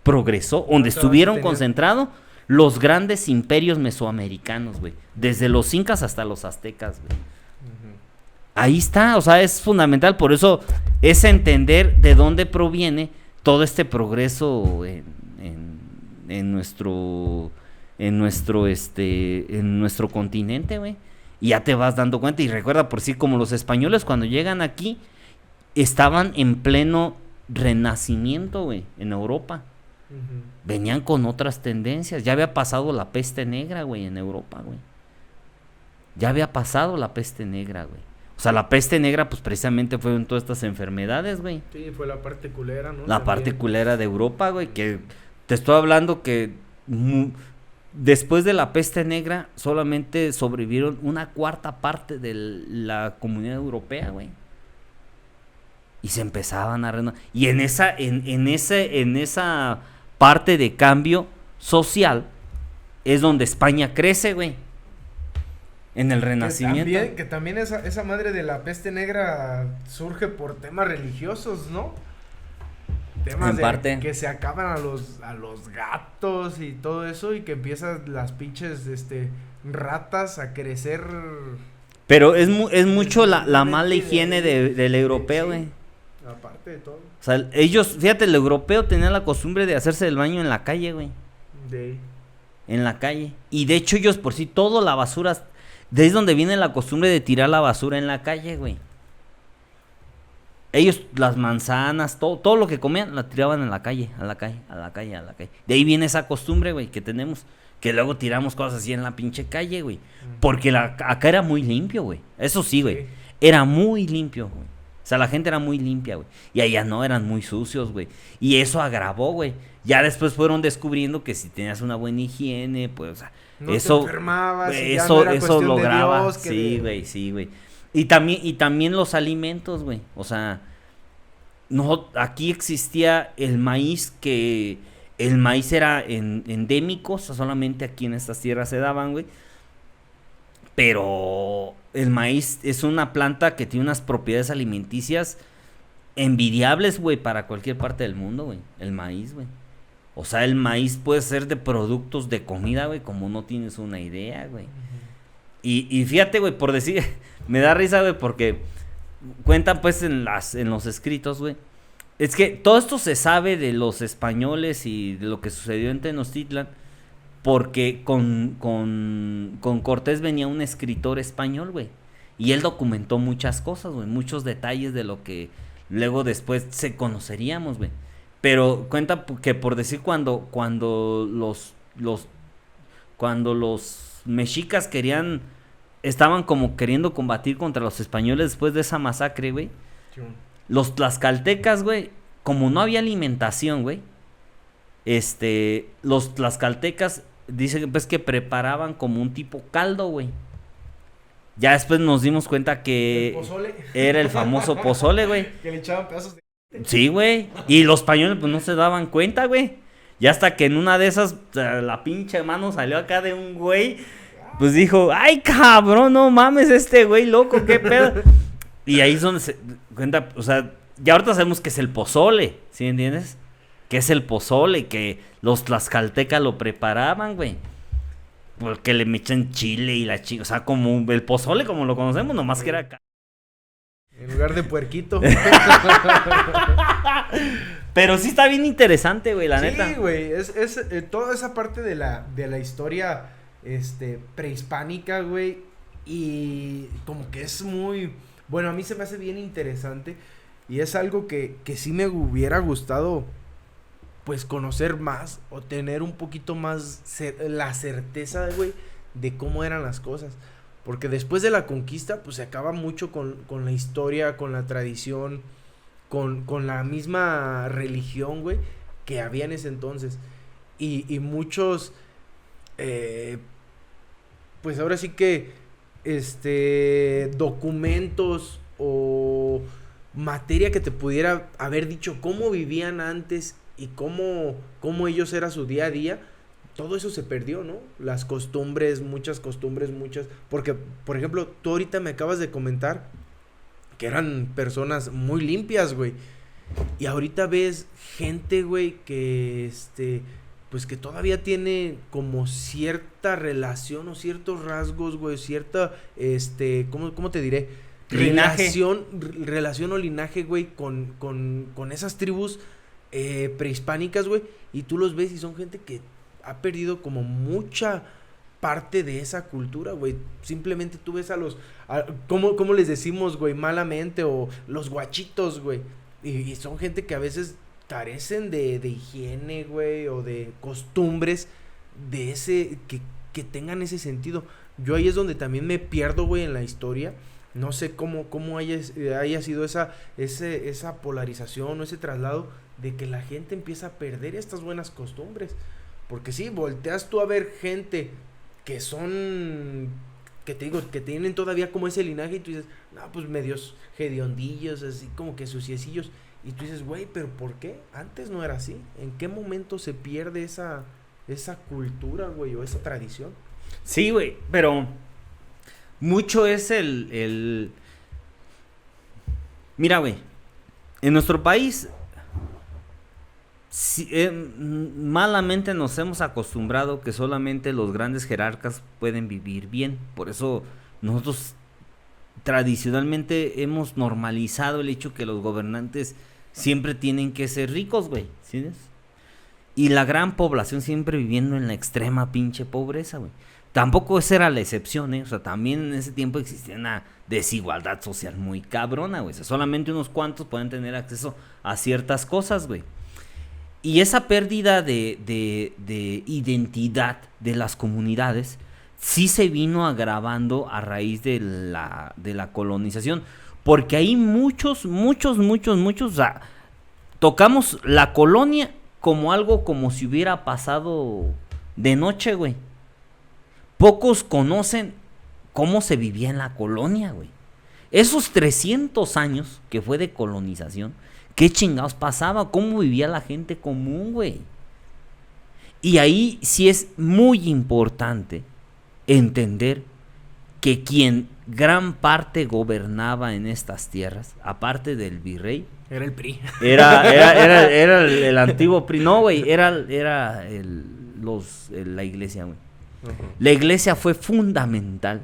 progresó, donde O sea, estuvieron tenía- concentrados los grandes imperios mesoamericanos, güey. Desde los incas hasta los aztecas, güey. Ujú. Ahí está, o sea, es fundamental, por eso es entender de dónde proviene todo este progreso en nuestro continente, güey. Y ya te vas dando cuenta y recuerda, por sí, como los españoles cuando llegan aquí estaban en pleno renacimiento, güey, en Europa. Ujú. Venían con otras tendencias, ya había pasado la peste negra, güey, en Europa, güey. Ya había pasado la peste negra, güey. O sea, la peste negra, pues precisamente fueron todas estas enfermedades, güey. Sí, fue la parte culera, ¿no? La parte También. culera de Europa, güey, que te estoy hablando que después de la peste negra solamente sobrevivieron una cuarta parte de la comunidad europea, güey. Y se empezaban a renovar. Y en esa parte de cambio social es donde España crece, güey. En el Renacimiento. Que también esa madre de la peste negra surge por temas religiosos, ¿no? Temas En de parte. que se acaban a los gatos y todo eso y que empiezan las pinches ratas a crecer. Pero es mucho la Desde mala higiene del europeo, sí, güey. aparte de todo. O sea, ellos, fíjate, el europeo tenía la costumbre de hacerse el baño en la calle, güey. En la calle. Y de hecho ellos por sí, todo la basura, de ahí es donde viene la costumbre de tirar la basura en la calle, güey. Ellos, las manzanas, todo lo que comían, la tiraban en la calle, a la calle. De ahí viene esa costumbre, güey, que tenemos. Que luego tiramos cosas así en la pinche calle, güey. Porque acá era muy limpio, güey. Eso sí, güey. Sí. Era muy limpio, güey. O sea, la gente era muy limpia, güey. Y allá no, eran muy sucios, güey. Y eso agravó, güey. Ya después fueron descubriendo que si tenías una buena higiene, pues, o sea, No eso, te enfermabas, güey, y ya eso, no era eso cuestión de lograba. Dios, que Sí, de- güey, sí, güey. Y también los alimentos, güey. O sea, no, aquí existía el maíz que el maíz era endémico, o sea, solamente aquí en estas tierras se daban, güey. Pero el maíz es una planta que tiene unas propiedades alimenticias envidiables, güey, para cualquier parte del mundo, güey. El maíz, güey. O sea, el maíz puede ser de productos de comida, güey, como no tienes una idea, güey. Y fíjate, güey, por decir, me da risa, güey, porque cuentan, pues, en los escritos, güey. Es que todo esto se sabe de los españoles y de lo que sucedió en Tenochtitlan, porque con Cortés venía un escritor español, güey. Y él documentó muchas cosas, güey, muchos detalles de lo que luego después se conoceríamos, güey. Pero cuenta que por decir cuando los mexicas estaban como queriendo combatir contra los españoles después de esa masacre, güey. Sí. Los tlaxcaltecas, güey, como no había alimentación, güey, los tlaxcaltecas dicen pues que preparaban como un tipo caldo, güey. Ya después nos dimos cuenta que El pozole. era el famoso pozole, güey. Que le echaban pedazos de... Sí, güey. Y los españoles pues no se daban cuenta, güey. Y hasta que en una de esas la pinche mano salió acá de un güey, pues dijo, ay, cabrón, no mames, este güey loco, qué pedo. Y ahí es donde se cuenta, o sea, ya ahorita sabemos que es el pozole, ¿sí entiendes? Que es el pozole, que los tlaxcaltecas lo preparaban, güey. Porque le echan chile y la chica, o sea, como el pozole como lo conocemos, nomás que era... En lugar de puerquito. Pero sí está bien interesante, güey, la neta. Sí, güey, es toda esa parte de la historia prehispánica, güey, y como que es muy, bueno, a mí se me hace bien interesante y es algo que sí me hubiera gustado pues conocer más o tener un poquito más la certeza, güey, de cómo eran las cosas. Porque después de la conquista, pues se acaba mucho con la historia, con la tradición, con la misma religión, güey, que había en ese entonces. Y muchos, pues ahora sí que, documentos o materia que te pudiera haber dicho cómo vivían antes y cómo ellos era su día a día, todo eso se perdió, ¿no? Las costumbres, muchas, porque, por ejemplo, tú ahorita me acabas de comentar que eran personas muy limpias, güey, y ahorita ves gente, güey, que, pues que todavía tiene como cierta relación o ciertos rasgos, güey, cierta, ¿cómo te diré? Linaje. Relación o linaje, güey, con esas tribus prehispánicas, güey, y tú los ves y son gente que ha perdido como mucha parte de esa cultura, güey. Simplemente tú ves ¿cómo les decimos, güey, malamente? O los guachitos, güey. Y son gente que a veces carecen de higiene, güey, o de costumbres de ese, que tengan ese sentido. Yo ahí es donde también me pierdo, güey, en la historia. No sé cómo haya sido esa polarización o ese traslado de que la gente empieza a perder estas buenas costumbres. Porque sí, volteas tú a ver gente que son, que te digo, que tienen todavía como ese linaje y tú dices, no, pues medios hediondillos, así como que suciecillos. Y tú dices, güey, ¿pero por qué? Antes no era así. ¿En qué momento se pierde esa cultura, güey, o esa tradición? Sí, güey, pero mucho es Mira, güey, en nuestro país malamente nos hemos acostumbrado que solamente los grandes jerarcas pueden vivir bien. Por eso nosotros tradicionalmente hemos normalizado el hecho que los gobernantes siempre tienen que ser ricos, güey, ¿sí? Y la gran población siempre viviendo en la extrema pinche pobreza, güey. Tampoco esa era la excepción, ¿eh? O sea, también en ese tiempo existía una desigualdad social muy cabrona, güey. O sea, solamente unos cuantos pueden tener acceso a ciertas cosas, güey. Y esa pérdida de identidad de las comunidades sí se vino agravando a raíz de la colonización. Porque hay muchos, o sea, tocamos la colonia como algo como si hubiera pasado de noche, güey. Pocos conocen cómo se vivía en la colonia, güey. Esos 300 años que fue de colonización, ¿qué chingados pasaba? ¿Cómo vivía la gente común, güey? Y ahí sí es muy importante entender que quien gran parte gobernaba en estas tierras, aparte del virrey, era el PRI. Era el antiguo PRI. No, güey, era la iglesia, güey. Uh-huh. La iglesia fue fundamental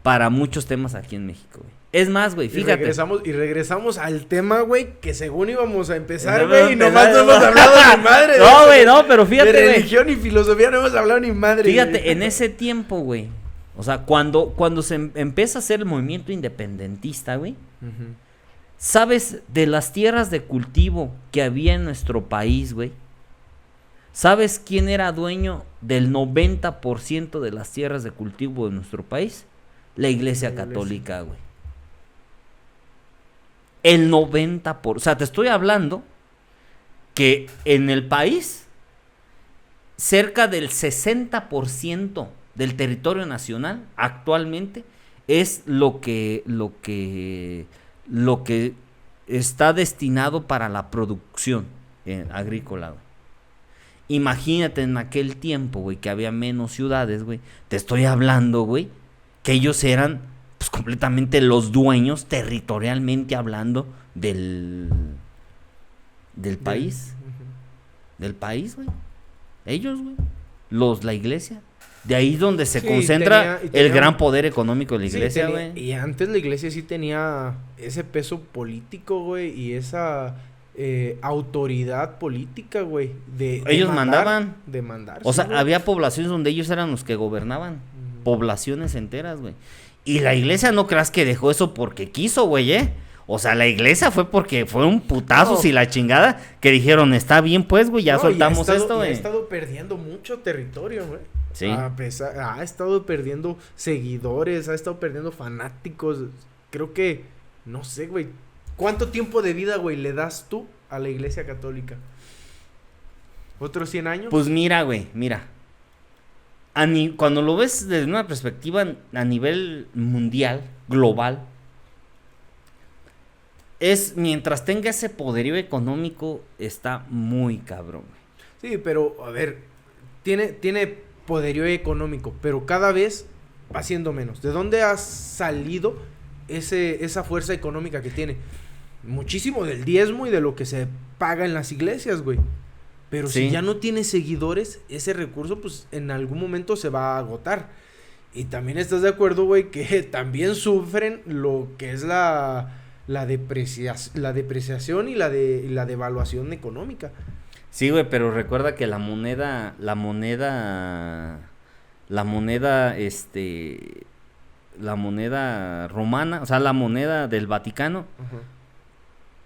para muchos temas aquí en México, güey. Es más, güey, fíjate. Y regresamos al tema, güey, que según íbamos a empezar, güey, y nomás no hemos hablado ni madre. No, güey, no, pero fíjate, de güey. religión y filosofía no hemos hablado ni madre. Fíjate, güey. en ese tiempo, güey, o sea, cuando se empieza a hacer el movimiento independentista, güey, Ujú. ¿sabes de las tierras de cultivo que había en nuestro país, güey? ¿Sabes quién era dueño del 90% de las tierras de cultivo de nuestro país? La Iglesia Católica, güey. El 90%. O sea, te estoy hablando que en el país cerca del 60% del territorio nacional actualmente es lo que está destinado para la producción agrícola, güey. Imagínate en aquel tiempo, güey, que había menos ciudades, güey. Te estoy hablando, güey, que ellos eran pues completamente los dueños territorialmente hablando del país. Ujú. Del país, güey. Ellos, güey. La iglesia. De ahí es donde se Sí, concentra tenía el gran poder económico de la Sí, iglesia, tenía- güey. y antes la iglesia sí tenía ese peso político, güey, y esa autoridad política, güey. Ellos mandaban. De mandar. O sí, sea, güey. había poblaciones donde ellos eran los que gobernaban. Ujú. Poblaciones enteras, güey. Y la iglesia no creas que dejó eso porque quiso, güey, ¿eh? O sea, la iglesia fue porque fueron putazos No. y la chingada que dijeron, está bien pues, güey, ya No, y soltamos esto, y ha güey. estado perdiendo mucho territorio, güey. Sí. Ha estado perdiendo seguidores, ha estado perdiendo fanáticos. Creo que, no sé, güey. ¿Cuánto tiempo de vida, güey, le das tú a la iglesia católica? ¿Otros 100 años? Pues mira, güey, mira. Cuando lo ves desde una perspectiva a nivel mundial, global, es mientras tenga ese poderío económico, está muy cabrón, güey. Sí, pero, a ver, tiene poderío económico, pero cada vez va siendo menos. ¿De dónde ha salido esa fuerza económica que tiene? Muchísimo del diezmo y de lo que se paga en las iglesias, güey. Pero Sí. si ya no tiene seguidores, ese recurso, pues, en algún momento se va a agotar. Y también estás de acuerdo, güey, que también sufren lo que es la depreciación y la devaluación económica. Sí, güey, pero recuerda que la moneda, la moneda romana, o sea, la moneda del Vaticano, Ajá.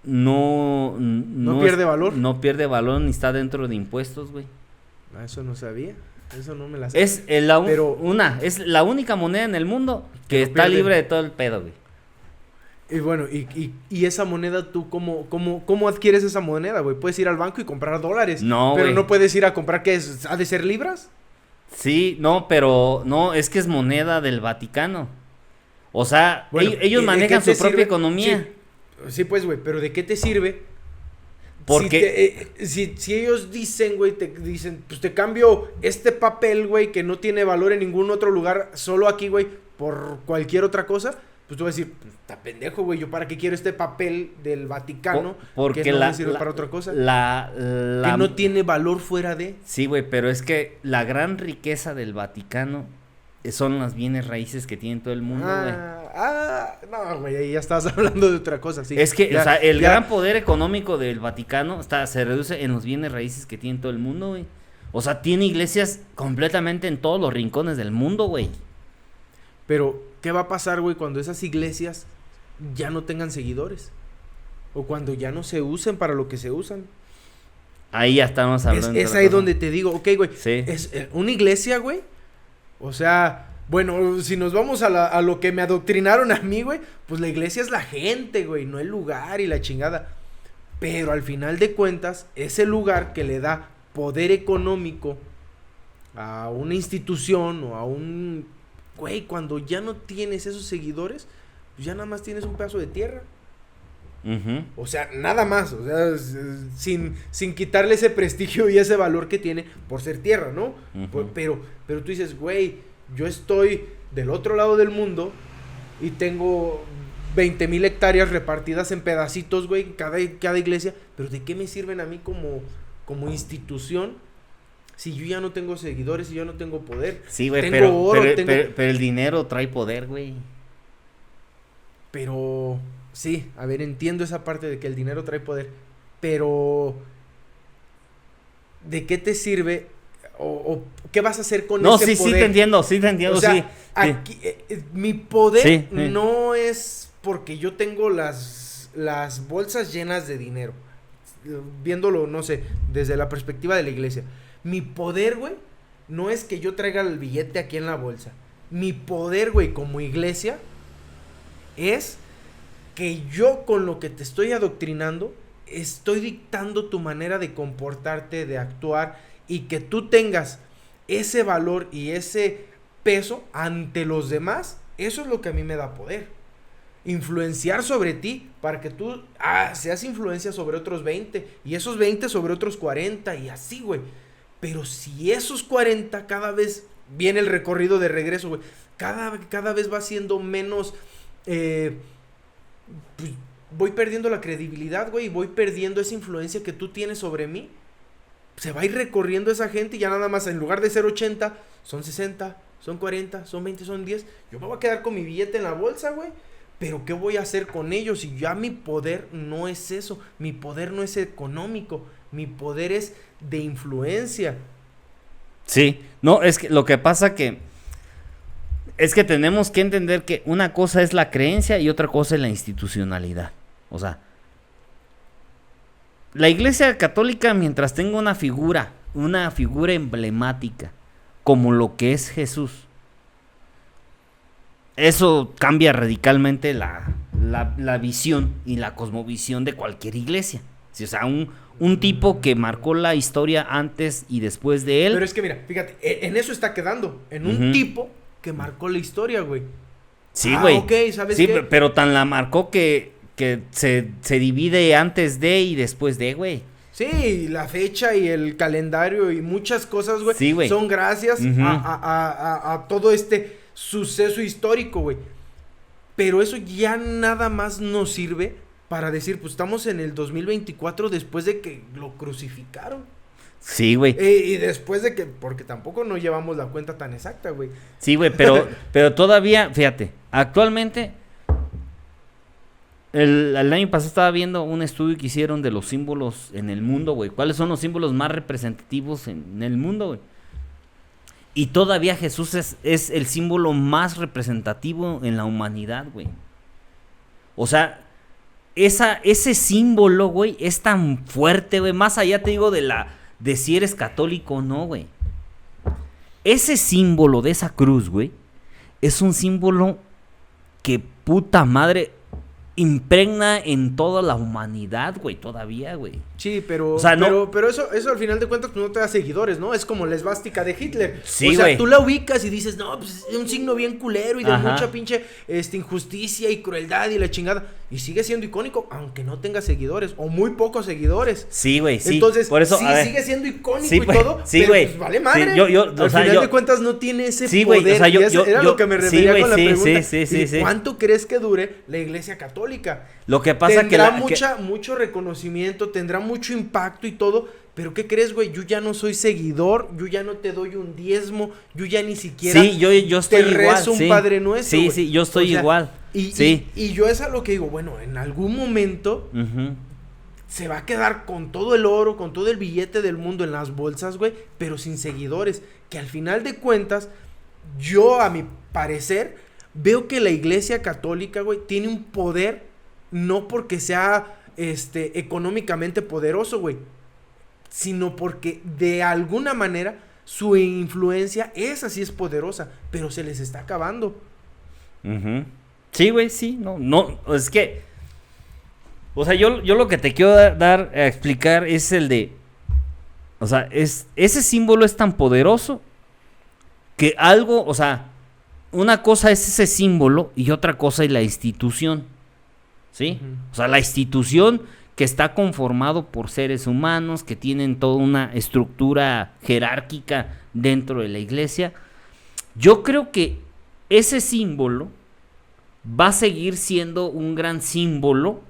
no pierde valor. No pierde valor ni está dentro de impuestos, güey. Ah, eso no sabía. Eso no me la sé. Es Pero- es la única moneda en el mundo que no está pierde. libre de todo el pedo, güey. Y bueno, y esa moneda, ¿tú cómo adquieres esa moneda, güey? Puedes ir al banco y comprar dólares. No, Pero güey. no puedes ir a comprar, ¿qué es? ¿Ha de ser libras? Sí, no, pero no, es que es moneda del Vaticano. O sea, Bueno, ellos ¿y de manejan qué te su propia sirve? economía. Sí, pues, güey, pero ¿de qué te sirve? Porque Si ellos dicen, güey, te dicen, pues te cambio este papel, güey, que no tiene valor en ningún otro lugar, solo aquí, güey, por cualquier otra cosa, pues tú vas a decir, pues, está pendejo, güey, yo para qué quiero este papel del Vaticano, porque que no me sirve para otra cosa, que no tiene valor fuera de... Sí, güey, pero es que la gran riqueza del Vaticano son las bienes raíces que tiene todo el mundo, güey. No, güey, ahí ya estás hablando de otra cosa, sí. Es que, Ya- o sea, el ya- gran poder económico del Vaticano se reduce en los bienes raíces que tiene todo el mundo, güey. O sea, tiene iglesias completamente en todos los rincones del mundo, güey. Pero, ¿qué va a pasar, güey, cuando esas iglesias ya no tengan seguidores? O cuando ya no se usen para lo que se usan. Ahí ya estamos hablando. de Es otra ahí cosa. donde te digo, ok, güey, Sí. es una iglesia, güey. O sea, bueno, si nos vamos a lo que me adoctrinaron a mí, güey, pues la iglesia es la gente, güey, no el lugar y la chingada. Pero al final de cuentas, es el lugar que le da poder económico a una institución o a un... Güey, cuando ya no tienes esos seguidores, pues ya nada más tienes un pedazo de tierra. Ujú. O sea, nada más, o sea, sin quitarle ese prestigio y ese valor que tiene por ser tierra, ¿no? Ujú. Pero tú dices, güey, yo estoy del otro lado del mundo y tengo 20,000 hectáreas repartidas en pedacitos, güey, cada iglesia, pero ¿de qué me sirven a mí como institución si yo ya no tengo seguidores, si yo no tengo poder? Sí, güey, Tengo pero, oro, pero, tengo- pero- pero el dinero trae poder, güey. Pero, sí, a ver, entiendo esa parte de que el dinero trae poder, pero ¿de qué te sirve o qué vas a hacer con No, ese sí, poder? sí te entiendo, O sea, sí. aquí, mi poder Sí, sí. no es porque yo tengo las bolsas llenas de dinero, viéndolo, no sé, desde la perspectiva de la iglesia. Mi poder, güey, no es que yo traiga el billete aquí en la bolsa. Mi poder, güey, como iglesia, es que yo con lo que te estoy adoctrinando, estoy dictando tu manera de comportarte, de actuar, y que tú tengas ese valor y ese peso ante los demás. Eso es lo que a mí me da poder. Influenciar sobre ti para que tú seas influencia sobre otros 20 y esos 20 sobre otros 40 y así, güey. Pero si esos 40 cada vez viene el recorrido de regreso, güey, cada vez va siendo menos, pues voy perdiendo la credibilidad, güey, y voy perdiendo esa influencia que tú tienes sobre mí. Se va a ir recorriendo esa gente y ya nada más, en lugar de ser 80, son 60, son 40, son 20, son 10. Yo me voy a quedar con mi billete en la bolsa, güey. Pero ¿qué voy a hacer con ellos? Si ya mi poder no es eso. Mi poder no es económico. Mi poder es de influencia. Sí, no, es que lo que pasa es que tenemos que entender que una cosa es la creencia y otra cosa es la institucionalidad. O sea, la Iglesia Católica, mientras tenga una figura emblemática, como lo que es Jesús, eso cambia radicalmente la visión y la cosmovisión de cualquier iglesia. Sí, o sea, un tipo que marcó la historia antes y después de él. Pero es que mira, fíjate, en eso está quedando. En un tipo que marcó la historia, güey. Sí, güey. Ok, ¿sabes sí, qué? pero tan la marcó que se divide antes de y después de, güey. Sí, la fecha y el calendario y muchas cosas, güey, Sí, güey. son gracias a todo este suceso histórico, güey. Pero eso ya nada más nos sirve para decir, pues estamos en el 2024 después de que lo crucificaron. Sí, güey. Y después de que, porque tampoco no llevamos la cuenta tan exacta, güey. Sí, güey, pero todavía, fíjate, actualmente, el año pasado estaba viendo un estudio que hicieron de los símbolos en el mundo, güey. ¿Cuáles son los símbolos más representativos en el mundo, güey? Y todavía Jesús es el símbolo más representativo en la humanidad, güey. O sea, ese símbolo, güey, es tan fuerte, güey. Más allá, te digo, de si eres católico o no, güey. Ese símbolo de esa cruz, güey, es un símbolo que, puta madre, impregna en toda la humanidad, güey, todavía, güey. Sí, pero, o sea, pero eso al final de cuentas pues, no te da seguidores, ¿no? Es como la esvástica de Hitler. Sí, o sea, güey. tú la ubicas y dices, no, pues es un signo bien culero y de Ajá. mucha pinche injusticia y crueldad y la chingada. Y sigue siendo icónico, aunque no tenga seguidores, o muy pocos seguidores. Sí, güey, sí. Entonces, por eso, sí, a ver. sigue siendo icónico Sí, y güey. todo, Sí, pero güey. pues vale madre. Sí, Al final de cuentas no tiene ese Sí, poder. güey, o sea, y era lo que me refería güey, con la sí, pregunta. sí. ¿Cuánto crees que dure la Iglesia Católica? Lo que pasa tendrá que mucho reconocimiento, tendrá mucho impacto y todo, pero ¿qué crees, güey? Yo ya no soy seguidor, yo ya no te doy un diezmo, yo ya ni siquiera sí, yo estoy te igual, rezo un sí. Padre Nuestro. Sí, güey. sí, yo estoy igual. Sí. Y yo es a lo que digo, bueno, en algún momento se va a quedar con todo el oro, con todo el billete del mundo en las bolsas, güey, pero sin seguidores, que al final de cuentas, yo a mi parecer, veo que la Iglesia Católica, güey, tiene un poder, no porque sea económicamente poderoso, güey, sino porque de alguna manera su influencia es poderosa, pero se les está acabando. Sí, güey, sí, no, es que, o sea, yo lo que te quiero dar a explicar es el de, o sea, ese símbolo es tan poderoso que algo, o sea, una cosa es ese símbolo y otra cosa es la institución, ¿sí? O sea, la institución que está conformado por seres humanos que tienen toda una estructura jerárquica dentro de la iglesia. Yo creo que ese símbolo va a seguir siendo un gran símbolo,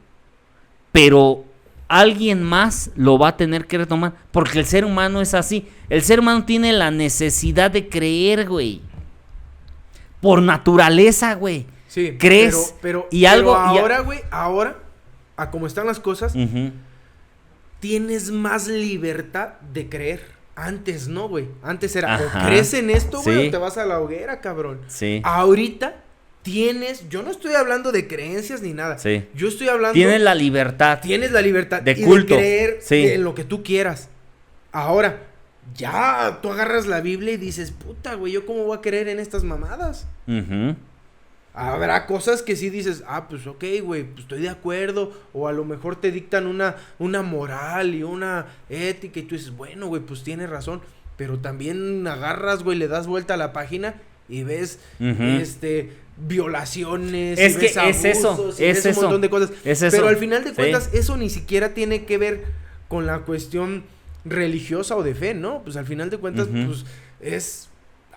pero alguien más lo va a tener que retomar, porque el ser humano es así. El ser humano tiene la necesidad de creer, güey. Por naturaleza, güey. Sí, crees pero ahora, güey, ahora, a como están las cosas, tienes más libertad de creer. Antes no, güey. Antes era, o crees en esto, güey, o te vas a la hoguera, cabrón. Sí. Ahorita yo no estoy hablando de creencias ni nada. Sí. Yo estoy hablando. Tienes la libertad de culto. De creer sí. en lo que tú quieras. Ahora, ya tú agarras la Biblia y dices, puta, güey, ¿yo cómo voy a creer en estas mamadas? Habrá cosas que sí dices, pues ok, güey, pues estoy de acuerdo. O a lo mejor te dictan una moral y una ética y tú dices, bueno, güey, pues tienes razón. Pero también agarras, güey, le das vuelta a la página y ves, violaciones, es y que ves abusos, es ves un montón de cosas. Es eso. Pero al final de cuentas, eso ni siquiera tiene que ver con la cuestión religiosa o de fe, ¿no? Pues al final de cuentas, pues es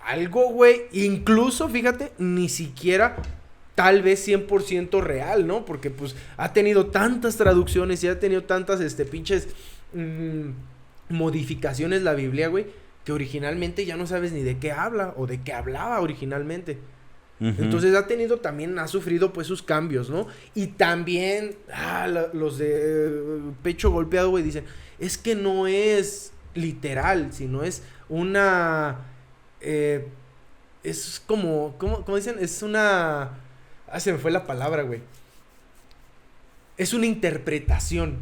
algo, güey, incluso, fíjate, ni siquiera tal vez 100% real, ¿no? Porque pues ha tenido tantas traducciones y ha tenido tantas, pinches modificaciones la Biblia, güey, que originalmente ya no sabes ni de qué habla o de qué hablaba originalmente. Entonces ha sufrido pues sus cambios, ¿no? Y también, los de pecho golpeado, güey, dicen, es que no es literal, sino es una, es como, ¿cómo dicen? Es una, se me fue la palabra, güey. Es una interpretación.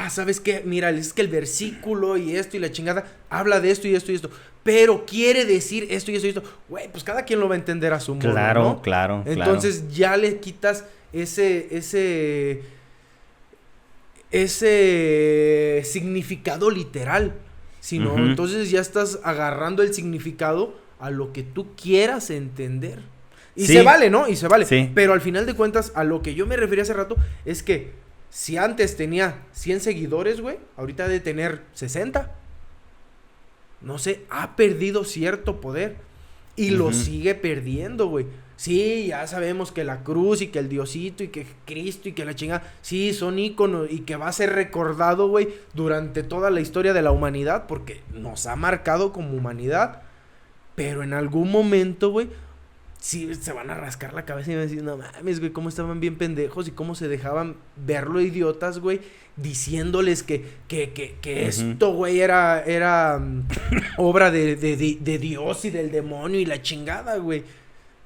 ¿Sabes qué? Mira, es que el versículo y esto y la chingada habla de esto y esto y esto. Pero quiere decir esto y esto y esto. Güey, pues cada quien lo va a entender a su modo, ¿no? Claro. Entonces ya le quitas ese significado literal. Sino, entonces ya estás agarrando el significado a lo que tú quieras entender. Y se vale, ¿no? Y se vale. Sí. Pero al final de cuentas, a lo que yo me refería hace rato, es que si antes tenía 100 seguidores, güey, ahorita debe tener 60. No sé, ha perdido cierto poder. Y lo sigue perdiendo, güey. Sí, ya sabemos que la cruz y que el Diosito y que Cristo y que la chingada, sí, son íconos y que va a ser recordado, güey, durante toda la historia de la humanidad, porque nos ha marcado como humanidad. Pero en algún momento, güey, sí se van a rascar la cabeza y van a decir, no mames, güey, cómo estaban bien pendejos y cómo se dejaban verlo idiotas, güey, diciéndoles que esto, güey, era obra de Dios y del demonio y la chingada, güey.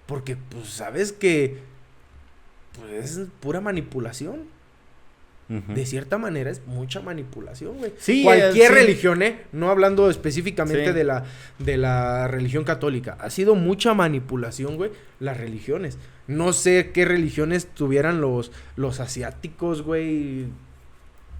Porque, pues, sabes que pues, es pura manipulación. De cierta manera es mucha manipulación, güey. Sí, cualquier religión, no hablando específicamente de la religión católica. Ha sido mucha manipulación, güey, las religiones. No sé qué religiones tuvieran los asiáticos, güey.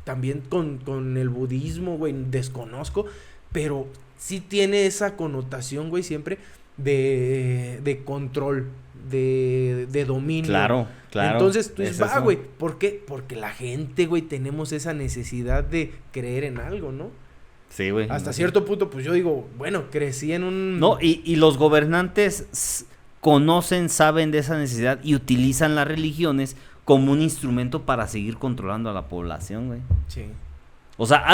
También con el budismo, güey, desconozco. Pero sí tiene esa connotación, güey, siempre de control, de dominio. Claro. Entonces tú dices, güey, ¿por qué? Porque la gente, güey, tenemos esa necesidad de creer en algo, ¿no? Sí, güey. Hasta cierto punto, pues yo digo, bueno, crecí en un... No, y los gobernantes conocen, saben de esa necesidad y utilizan las religiones como un instrumento para seguir controlando a la población, güey. Sí. O sea,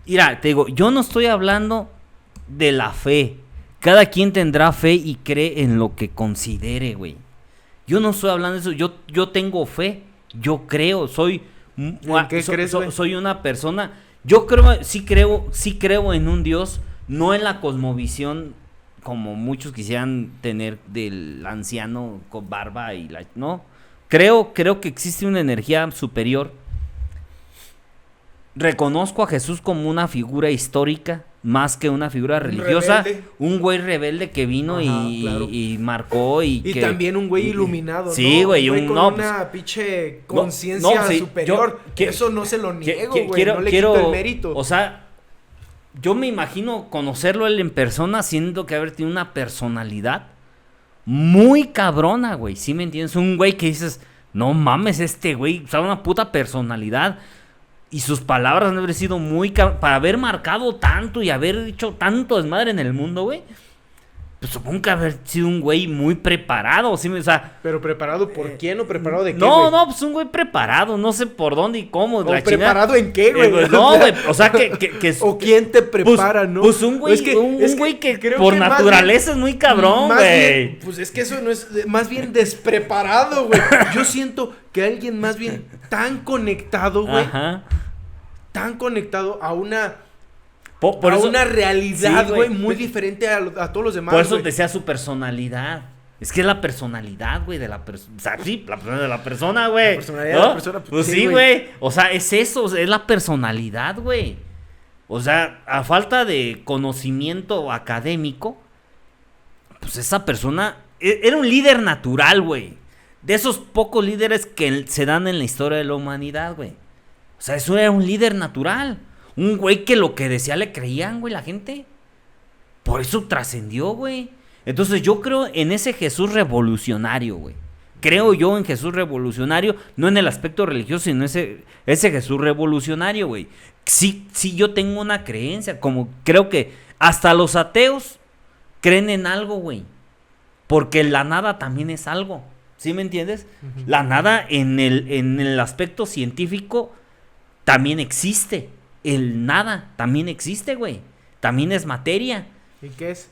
mira, te digo, yo no estoy hablando de la fe. Cada quien tendrá fe y cree en lo que considere, güey. Yo no estoy hablando de eso. Yo tengo fe. Yo creo. ¿En qué crees, güey? Soy una persona. Sí creo en un Dios. No en la cosmovisión como muchos quisieran tener del anciano con barba y no. Creo que existe una energía superior. Reconozco a Jesús como una figura histórica, más que una figura religiosa. Un güey rebelde que vino y marcó. Y también un güey iluminado, sí, ¿no? güey. Con una pinche conciencia superior. Eso no se lo niego, güey. No le quito el mérito. O sea, yo me imagino conocerlo él en persona, siendo que haber tenido una personalidad muy cabrona, güey. ¿Sí me entiendes? Un güey que dices, no mames, este güey, o sea, una puta personalidad. Y sus palabras han de haber sido para haber marcado tanto y haber hecho tanto desmadre en el mundo, güey. pues supongo que haber sido un güey muy preparado, ¿sí? O sea... ¿Pero preparado por quién o preparado de qué, No, güey? no, pues un güey preparado, no sé por dónde y cómo. ¿O preparado en qué, güey? No, güey, o sea, ¿O quién te prepara, no? Pues un güey, Es que- un es que güey que creo por que más naturaleza es muy cabrón, Más bien, güey. pues es que eso no es, más bien despreparado, güey. Yo siento que alguien más bien tan conectado, güey, Ajá. tan conectado a una, Por a eso, una realidad, sí, güey, muy diferente a todos los demás, por eso güey. decía su personalidad. Es que es la personalidad, güey, de la persona. O sea, sí, la personalidad de la persona, güey. La personalidad de la persona, Pues sí, sí, güey. güey. O sea, es eso, es la personalidad, güey. O sea, a falta de conocimiento académico, pues esa persona era un líder natural, güey. De esos pocos líderes que se dan en la historia de la humanidad, güey. O sea, eso era un líder natural. Un güey que lo que decía le creían, güey, la gente. Por eso trascendió, güey. Entonces yo creo en ese Jesús revolucionario, güey. Creo yo en Jesús revolucionario, no en el aspecto religioso, sino ese Jesús revolucionario, güey. Sí, sí, yo tengo una creencia, como creo que hasta los ateos creen en algo, güey. Porque la nada también es algo. ¿Sí me entiendes? Ujú. La nada en el aspecto científico también existe. El nada también existe, güey. También es materia. ¿Y qué es?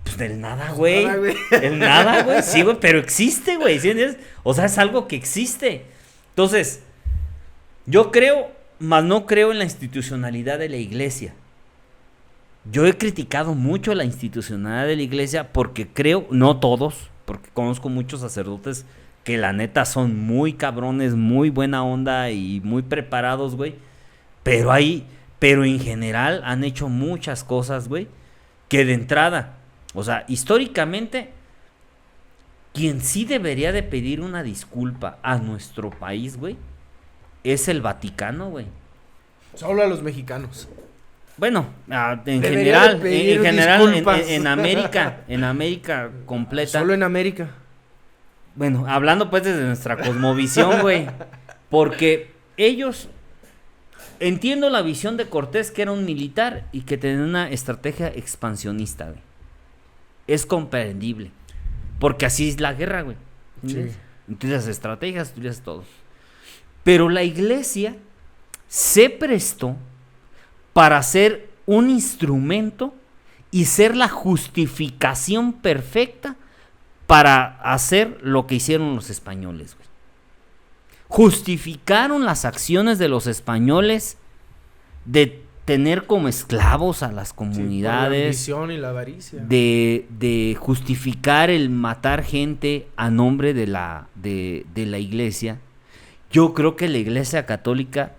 Pues del nada, güey. Nada, güey. El nada, güey. Sí, güey, pero existe, güey. ¿Sí entiendes? O sea, es algo que existe. Entonces, yo creo, mas no creo en la institucionalidad de la iglesia. Yo he criticado mucho la institucionalidad de la iglesia porque creo, no todos, porque conozco muchos sacerdotes que la neta son muy cabrones, muy buena onda y muy preparados, güey. Pero en general han hecho muchas cosas, güey, que de entrada, o sea, históricamente, quien sí debería de pedir una disculpa a nuestro país, güey, es el Vaticano, güey. Solo a los mexicanos. Bueno, en Debería general, de pedir en general, disculpas. en América completa. Solo en América. Bueno, hablando pues desde nuestra cosmovisión, güey. Porque ellos, entiendo la visión de Cortés, que era un militar y que tenía una estrategia expansionista, güey. Es comprendible. Porque así es la guerra, güey. Sí. Utilizas estrategias, utilizas todo. Pero la iglesia se prestó para ser un instrumento y ser la justificación perfecta para hacer lo que hicieron los españoles, güey. Justificaron las acciones de los españoles de tener como esclavos a las Sí, por la comunidades, ambición y la avaricia. de justificar el matar gente a nombre de la iglesia. Yo creo que la iglesia católica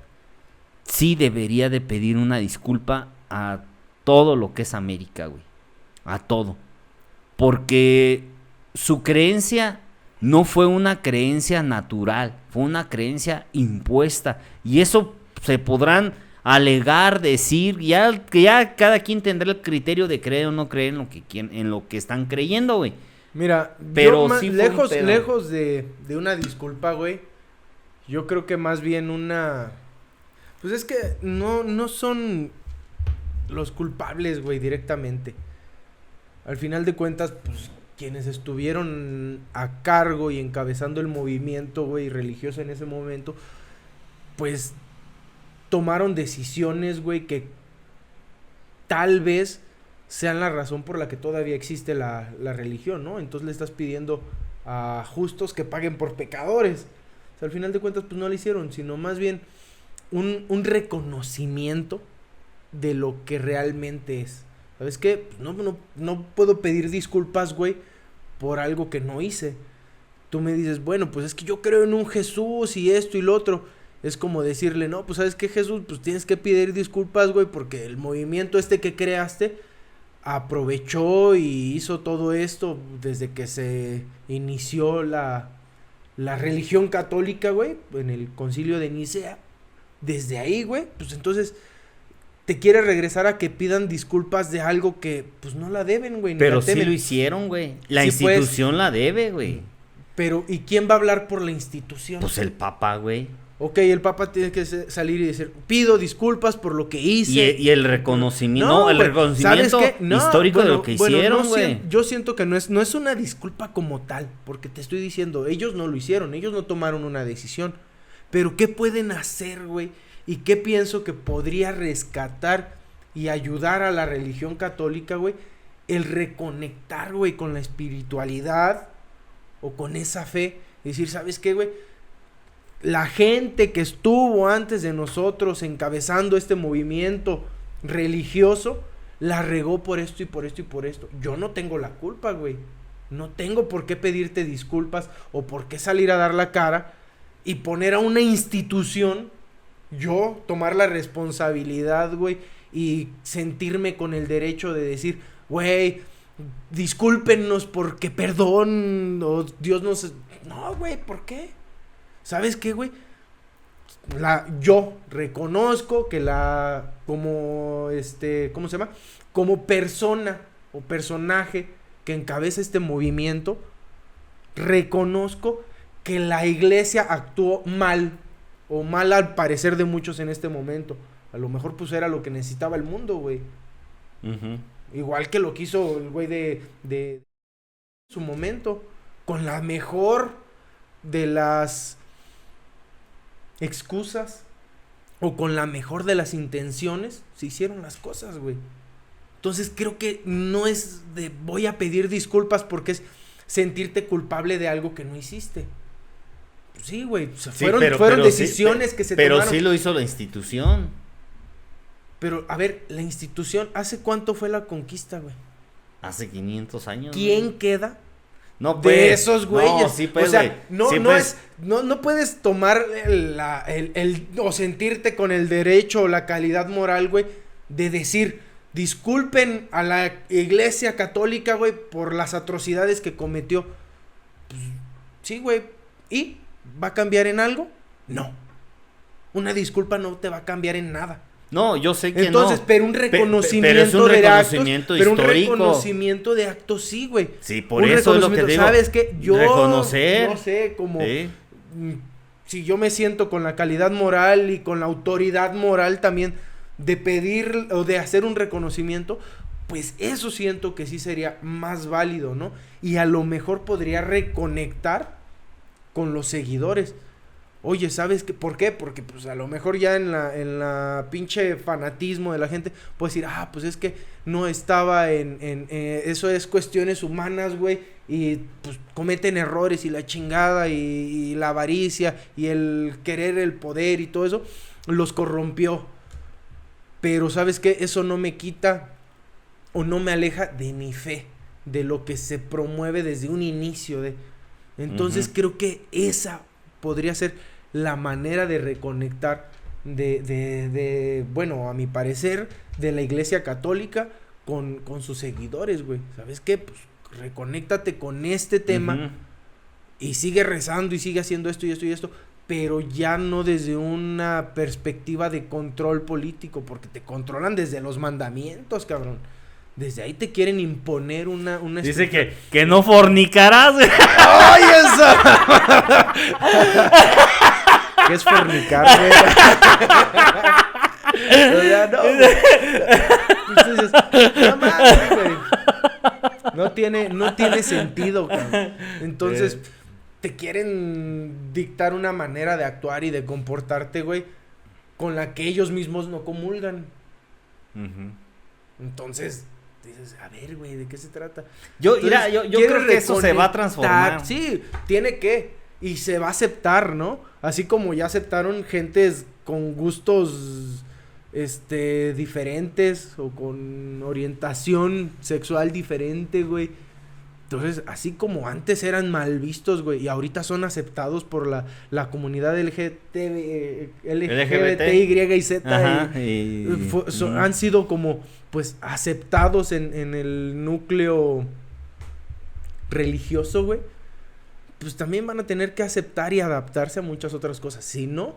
sí debería de pedir una disculpa a todo lo que es América, güey. A todo. Porque su creencia no fue una creencia natural, fue una creencia impuesta. Y eso se podrán alegar, decir, que ya cada quien tendrá el criterio de creer o no creer en lo que están creyendo, güey. Mira, Pero yo sí fue un pedo. lejos de una disculpa, güey. Yo creo que más bien una... Pues es que no son los culpables, güey, directamente. Al final de cuentas, pues, quienes estuvieron a cargo y encabezando el movimiento, güey, religioso en ese momento, pues, tomaron decisiones, güey, que tal vez sean la razón por la que todavía existe la religión, ¿no? Entonces le estás pidiendo a justos que paguen por pecadores. O sea, al final de cuentas, pues, no lo hicieron, sino más bien un reconocimiento de lo que realmente es. ¿Sabes qué? Pues no puedo pedir disculpas, güey, por algo que no hice. Tú me dices, bueno, pues es que yo creo en un Jesús y esto y lo otro. Es como decirle, no, pues ¿sabes qué, Jesús? Pues tienes que pedir disculpas, güey, porque el movimiento que creaste aprovechó y hizo todo esto desde que se inició la religión católica, güey, en el concilio de Nicea. Desde ahí, güey, pues entonces te quiere regresar a que pidan disculpas de algo que, pues, no la deben, güey. Pero sí lo hicieron, güey. La Sí, institución la debe, güey. Pero, ¿y quién va a hablar por la institución? Pues el Papa, güey. Ok, el Papa tiene que salir y decir, pido disculpas por lo que hice. Y el reconocimiento, el güey, reconocimiento ¿sabes qué? No, histórico de lo que hicieron, no güey. yo siento que no es una disculpa como tal, porque te estoy diciendo, ellos no lo hicieron, ellos no tomaron una decisión. Pero ¿qué pueden hacer, güey? ¿Y qué pienso que podría rescatar y ayudar a la religión católica, güey? El reconectar, güey, con la espiritualidad o con esa fe. Decir, ¿sabes qué, güey? La gente que estuvo antes de nosotros encabezando este movimiento religioso, la regó por esto y por esto y por esto. Yo no tengo la culpa, güey. No tengo por qué pedirte disculpas o por qué salir a dar la cara y poner a una institución, yo tomar la responsabilidad, güey, y sentirme con el derecho de decir, güey, discúlpenos porque perdón, o Dios nos... No, güey, ¿por qué? ¿Sabes qué, güey? Yo reconozco que como ¿cómo se llama? Como persona o personaje que encabeza este movimiento, reconozco que la iglesia actuó mal, o mal al parecer de muchos en este momento. A lo mejor pues era lo que necesitaba el mundo, güey. Uh-huh. Igual que lo que hizo el güey de su momento, con la mejor de las excusas o con la mejor de las intenciones, se hicieron las cosas, güey. Entonces creo que no es de voy a pedir disculpas porque es sentirte culpable de algo que no hiciste. Sí, güey, fueron decisiones que se tomaron. Pero sí lo hizo la institución. Pero, a ver, la institución, ¿hace cuánto fue la conquista, güey? Hace 500 años. ¿Quién güey. queda? No, pues, de esos güeyes. No, sí, pues, o sea, güey. no, Sí, no pues. no puedes tomar o sentirte con el derecho o la calidad moral, güey, de decir, disculpen a la iglesia católica, güey, por las atrocidades que cometió. Pues, sí, güey. ¿Y va a cambiar en algo? No. Una disculpa no te va a cambiar en nada. No, yo sé que entonces, no. pero un reconocimiento pero es un de reconocimiento actos, histórico. Pero un reconocimiento de actos, sí, güey. Sí, por eso es lo que digo. ¿Sabes qué? Yo reconocer. no sé, como ¿Sí? Si yo me siento con la calidad moral y con la autoridad moral también de pedir o de hacer un reconocimiento, pues eso siento que sí sería más válido, ¿no? Y a lo mejor podría reconectar con los seguidores. Oye, ¿sabes qué? ¿Por qué? Porque pues a lo mejor ya en la pinche fanatismo de la gente puede decir, pues es que no estaba eso es cuestiones humanas, güey, y pues cometen errores y la chingada y la avaricia y el querer el poder y todo eso los corrompió. Pero ¿sabes qué? Eso no me quita o no me aleja de mi fe, de lo que se promueve desde un inicio de... Entonces creo que esa podría ser la manera de reconectar bueno, a mi parecer, de la iglesia católica con sus seguidores, güey. ¿Sabes qué? Pues reconéctate con este tema y sigue rezando y sigue haciendo esto y esto y esto, pero ya no desde una perspectiva de control político, porque te controlan desde los mandamientos, cabrón. Desde ahí te quieren imponer una Dice que no fornicarás. ¡Ay, eso! ¿Qué es fornicar, güey? O sea, no, güey. Entonces, no mames, güey. No tiene sentido, cabrón. Entonces, te quieren dictar una manera de actuar y de comportarte, güey, con la que ellos mismos no comulgan. Entonces... dices, a ver, güey, ¿de qué se trata? Yo creo que eso se va a transformar. Sí, tiene que. Y se va a aceptar, ¿no? Así como ya aceptaron gentes con gustos diferentes o con orientación sexual diferente, güey. Entonces, así como antes eran mal vistos, güey, y ahorita son aceptados por la comunidad LGBTY y Z. Ajá, han sido como, pues, aceptados en el núcleo religioso, güey. Pues también van a tener que aceptar y adaptarse a muchas otras cosas. Si no,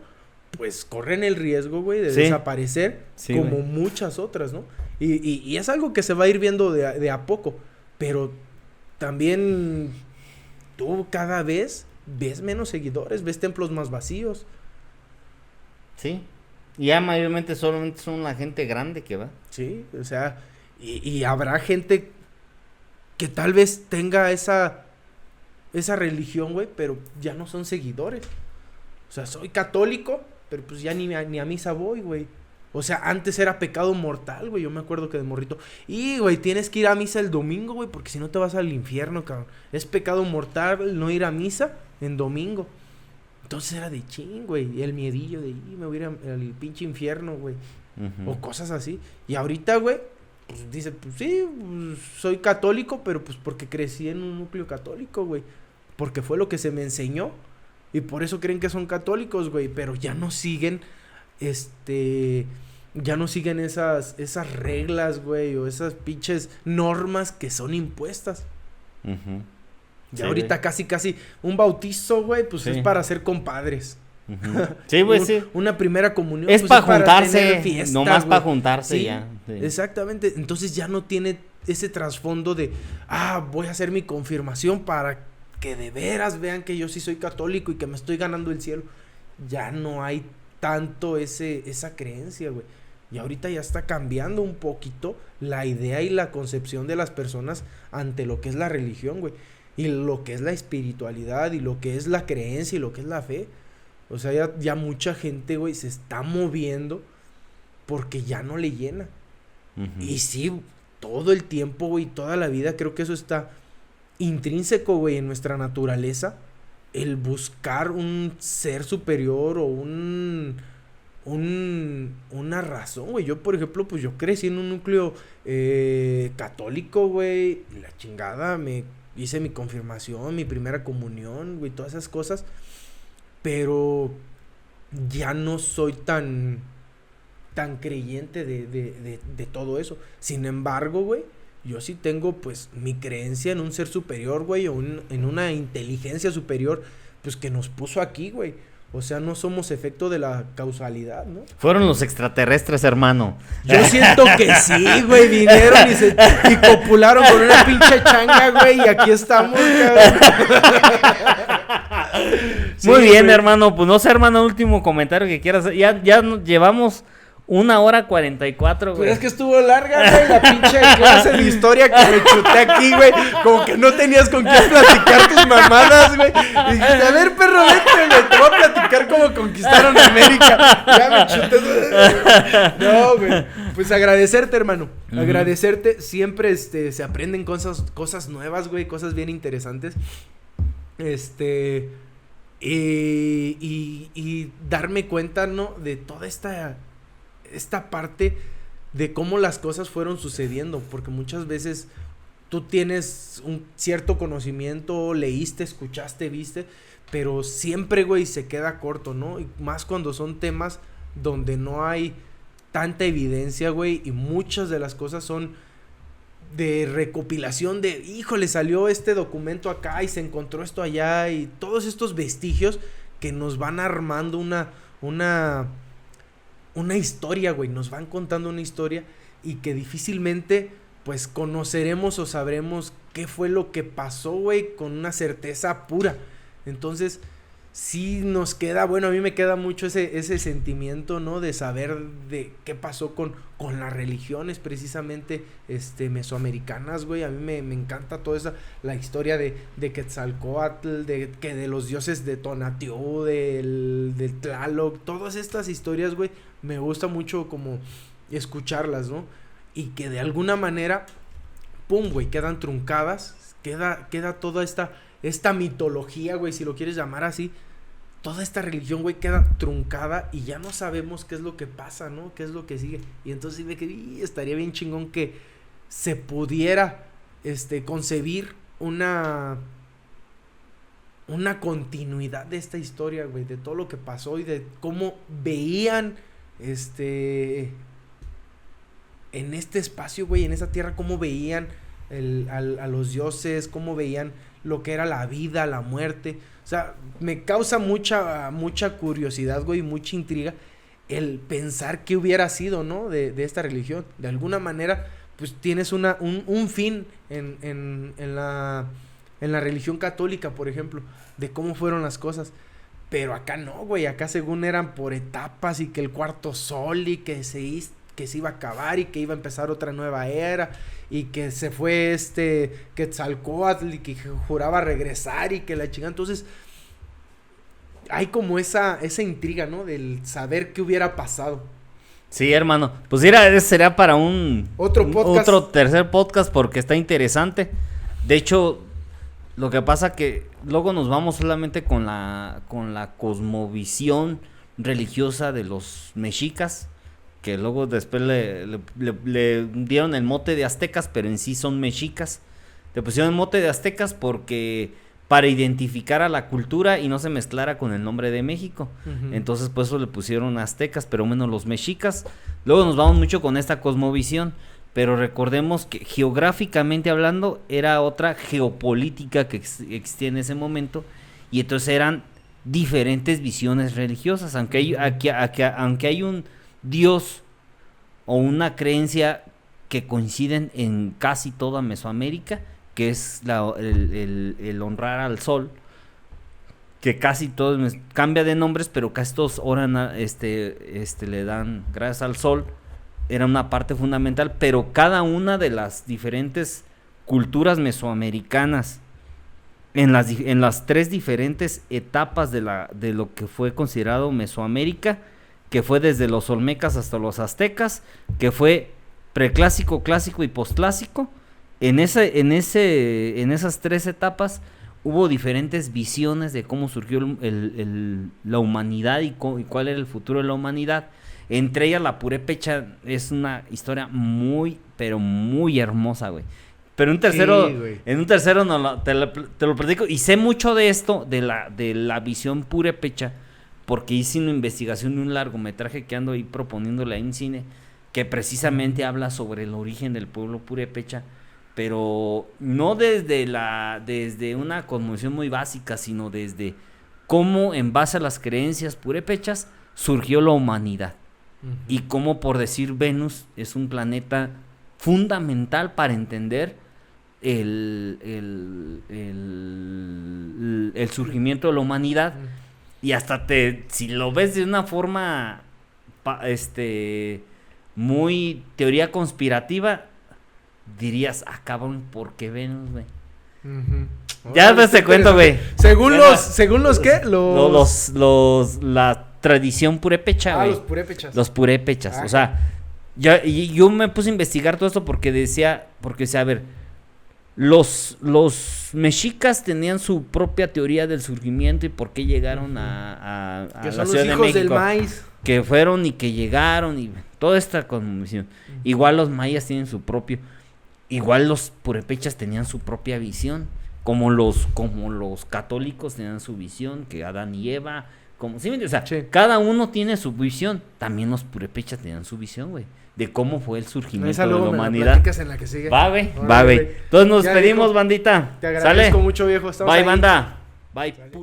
pues corren el riesgo, güey, de desaparecer, como güey, muchas otras, ¿no? Y es algo que se va a ir viendo de a poco, pero también tú cada vez ves menos seguidores, ves templos más vacíos. Sí. Y ya mayormente solamente son la gente grande que va. Sí, o sea, y habrá gente que tal vez tenga esa religión, güey, pero ya no son seguidores. O sea, soy católico, pero pues ya ni a misa voy, güey. O sea, antes era pecado mortal, güey. Yo me acuerdo que de morrito. Y, güey, tienes que ir a misa el domingo, güey, porque si no te vas al infierno, cabrón. Es pecado mortal no ir a misa en domingo. Entonces era de ching, güey. Y el miedillo de, me voy a ir al pinche infierno, güey. O cosas así. Y ahorita, güey, pues dice, pues sí, pues, soy católico, pero pues porque crecí en un núcleo católico, güey. Porque fue lo que se me enseñó. Y por eso creen que son católicos, güey. Pero ya no siguen, ya no siguen esas reglas, güey. O esas pinches normas que son impuestas. Y Sí, ahorita güey. casi un bautizo, güey, pues Sí. es para ser compadres. Sí, güey, sí. Una primera comunión. Es pues, para tener juntarse, fiesta, nomás güey. para juntarse Sí, ya. Sí. exactamente. Entonces ya no tiene ese trasfondo de, voy a hacer mi confirmación para que de veras vean que yo sí soy católico y que me estoy ganando el cielo. Ya no hay tanto esa creencia, güey. Y ahorita ya está cambiando un poquito la idea y la concepción de las personas ante lo que es la religión, güey. Y lo que es la espiritualidad y lo que es la creencia y lo que es la fe. O sea, ya mucha gente, güey, se está moviendo porque ya no le llena. Y sí, todo el tiempo, güey, toda la vida, creo que eso está intrínseco, güey, en nuestra naturaleza. El buscar un ser superior o una razón, güey. Yo, por ejemplo, pues yo crecí en un núcleo católico, güey. Y la chingada, me hice mi confirmación, mi primera comunión, güey, todas esas cosas. Pero ya no soy tan creyente de todo eso. Sin embargo, güey, yo sí tengo, pues, mi creencia en un ser superior, güey, o en una inteligencia superior, pues, que nos puso aquí, güey. O sea, no somos efecto de la causalidad, ¿no? Fueron los extraterrestres, hermano. Yo siento que sí, güey, vinieron y copularon con una pinche changa, güey, y aquí estamos, cabrón. Sí, Muy bien, güey. hermano. Pues no sé, hermano, último comentario que quieras hacer. Ya llevamos 1 hora 44, güey. Pero es que estuvo larga, güey, la pinche clase de historia que me chuté aquí, güey. Como que no tenías con quién platicar tus mamadas, güey. Y dijiste, a ver, perro, vete, güey, te voy a platicar cómo conquistaron América. Ya me chuté. No, güey. Pues agradecerte, hermano. Agradecerte. Siempre, se aprenden cosas nuevas, güey, cosas bien interesantes. Y darme cuenta, ¿no? De toda esta parte de cómo las cosas fueron sucediendo, porque muchas veces tú tienes un cierto conocimiento, leíste, escuchaste, viste, pero siempre, güey, se queda corto, ¿no? Y más cuando son temas donde no hay tanta evidencia, güey, y muchas de las cosas son de recopilación de, híjole, salió este documento acá y se encontró esto allá y todos estos vestigios que nos van armando una historia, güey, nos van contando una historia y que difícilmente, pues, conoceremos o sabremos qué fue lo que pasó, güey, con una certeza pura. Entonces, sí nos queda, bueno, a mí me queda mucho ese sentimiento, ¿no? De saber de qué pasó con las religiones, precisamente, mesoamericanas, güey. A mí me encanta toda la historia de Quetzalcóatl, de los dioses de Tonatiuh, del Tlaloc, todas estas historias, güey, me gusta mucho como escucharlas, ¿no? Y que de alguna manera, pum, güey, quedan truncadas, queda toda esta mitología, güey, si lo quieres llamar así, toda esta religión, güey, queda truncada y ya no sabemos qué es lo que pasa, ¿no? Qué es lo que sigue. Y entonces sí me quedé, estaría bien chingón que se pudiera, concebir una continuidad de esta historia, güey, de todo lo que pasó y de cómo veían, en este espacio, güey, en esa tierra, cómo veían a los dioses, cómo veían lo que era la vida, la muerte. O sea, me causa mucha curiosidad, güey, mucha intriga el pensar qué hubiera sido, ¿no? De esta religión. De alguna manera, pues tienes un fin en la religión católica, por ejemplo, de cómo fueron las cosas. Pero acá no, güey, acá según eran por etapas y que el cuarto sol y que se iba a acabar y que iba a empezar otra nueva era y que se fue Quetzalcóatl y que juraba regresar y que la chingada. Entonces hay como esa intriga, ¿no? Del saber qué hubiera pasado. Sí, hermano. Pues mira, ese será para otro tercer podcast porque está interesante. De hecho, lo que pasa que luego nos vamos solamente con la cosmovisión religiosa de los mexicas, que luego después le dieron el mote de aztecas, pero en sí son mexicas. Le pusieron el mote de aztecas porque para identificar a la cultura y no se mezclara con el nombre de México. Uh-huh. Entonces, por eso le pusieron aztecas, pero menos los mexicas. Luego nos vamos mucho con esta cosmovisión, pero recordemos que geográficamente hablando era otra geopolítica que existía en ese momento, y entonces eran diferentes visiones religiosas, aunque hay un Dios o una creencia que coinciden en casi toda Mesoamérica, que es el honrar al sol, que casi todos cambia de nombres, pero casi todos oran le dan gracias al sol. Era una parte fundamental, pero cada una de las diferentes culturas mesoamericanas en las tres diferentes etapas de lo que fue considerado Mesoamérica, que fue desde los olmecas hasta los aztecas, que fue preclásico, clásico y posclásico. En esas tres etapas hubo diferentes visiones de cómo surgió la humanidad y cuál era el futuro de la humanidad. Entre ellas la purépecha es una historia muy, pero muy hermosa, güey. Pero en un tercero te lo platico. Y sé mucho de esto, de la visión purépecha, porque hice una investigación de un largometraje que ando ahí proponiéndole en cine, que precisamente habla sobre el origen del pueblo purépecha, pero no desde una cosmovisión muy básica, sino desde cómo en base a las creencias purépechas surgió la humanidad. Uh-huh. Y cómo, por decir, Venus es un planeta fundamental para entender el surgimiento de la humanidad. Uh-huh. Y hasta si lo ves de una forma muy teoría conspirativa, dirías, cabrón, ¿por qué Venus, güey? Uh-huh. Ya ves, te cuento, güey. Según los ¿qué? La tradición purépecha, güey. Los purépechas. O sea, yo me puse a investigar todo esto porque decía, a ver, los mexicas tenían su propia teoría del surgimiento y por qué llegaron a que la son Ciudad los hijos de México, del maíz. Que fueron y que llegaron y toda esta conmoción. Uh-huh. Igual los mayas tienen su propio. Igual los purépechas tenían su propia visión, como los católicos tenían su visión, que Adán y Eva, sí. Cada uno tiene su visión. También los purépechas tenían su visión, güey, de cómo fue el surgimiento de la humanidad. En la que sigue. Va, güey. Entonces nos pedimos, bandita. Te agradezco mucho, viejo. Bye, banda. Bye.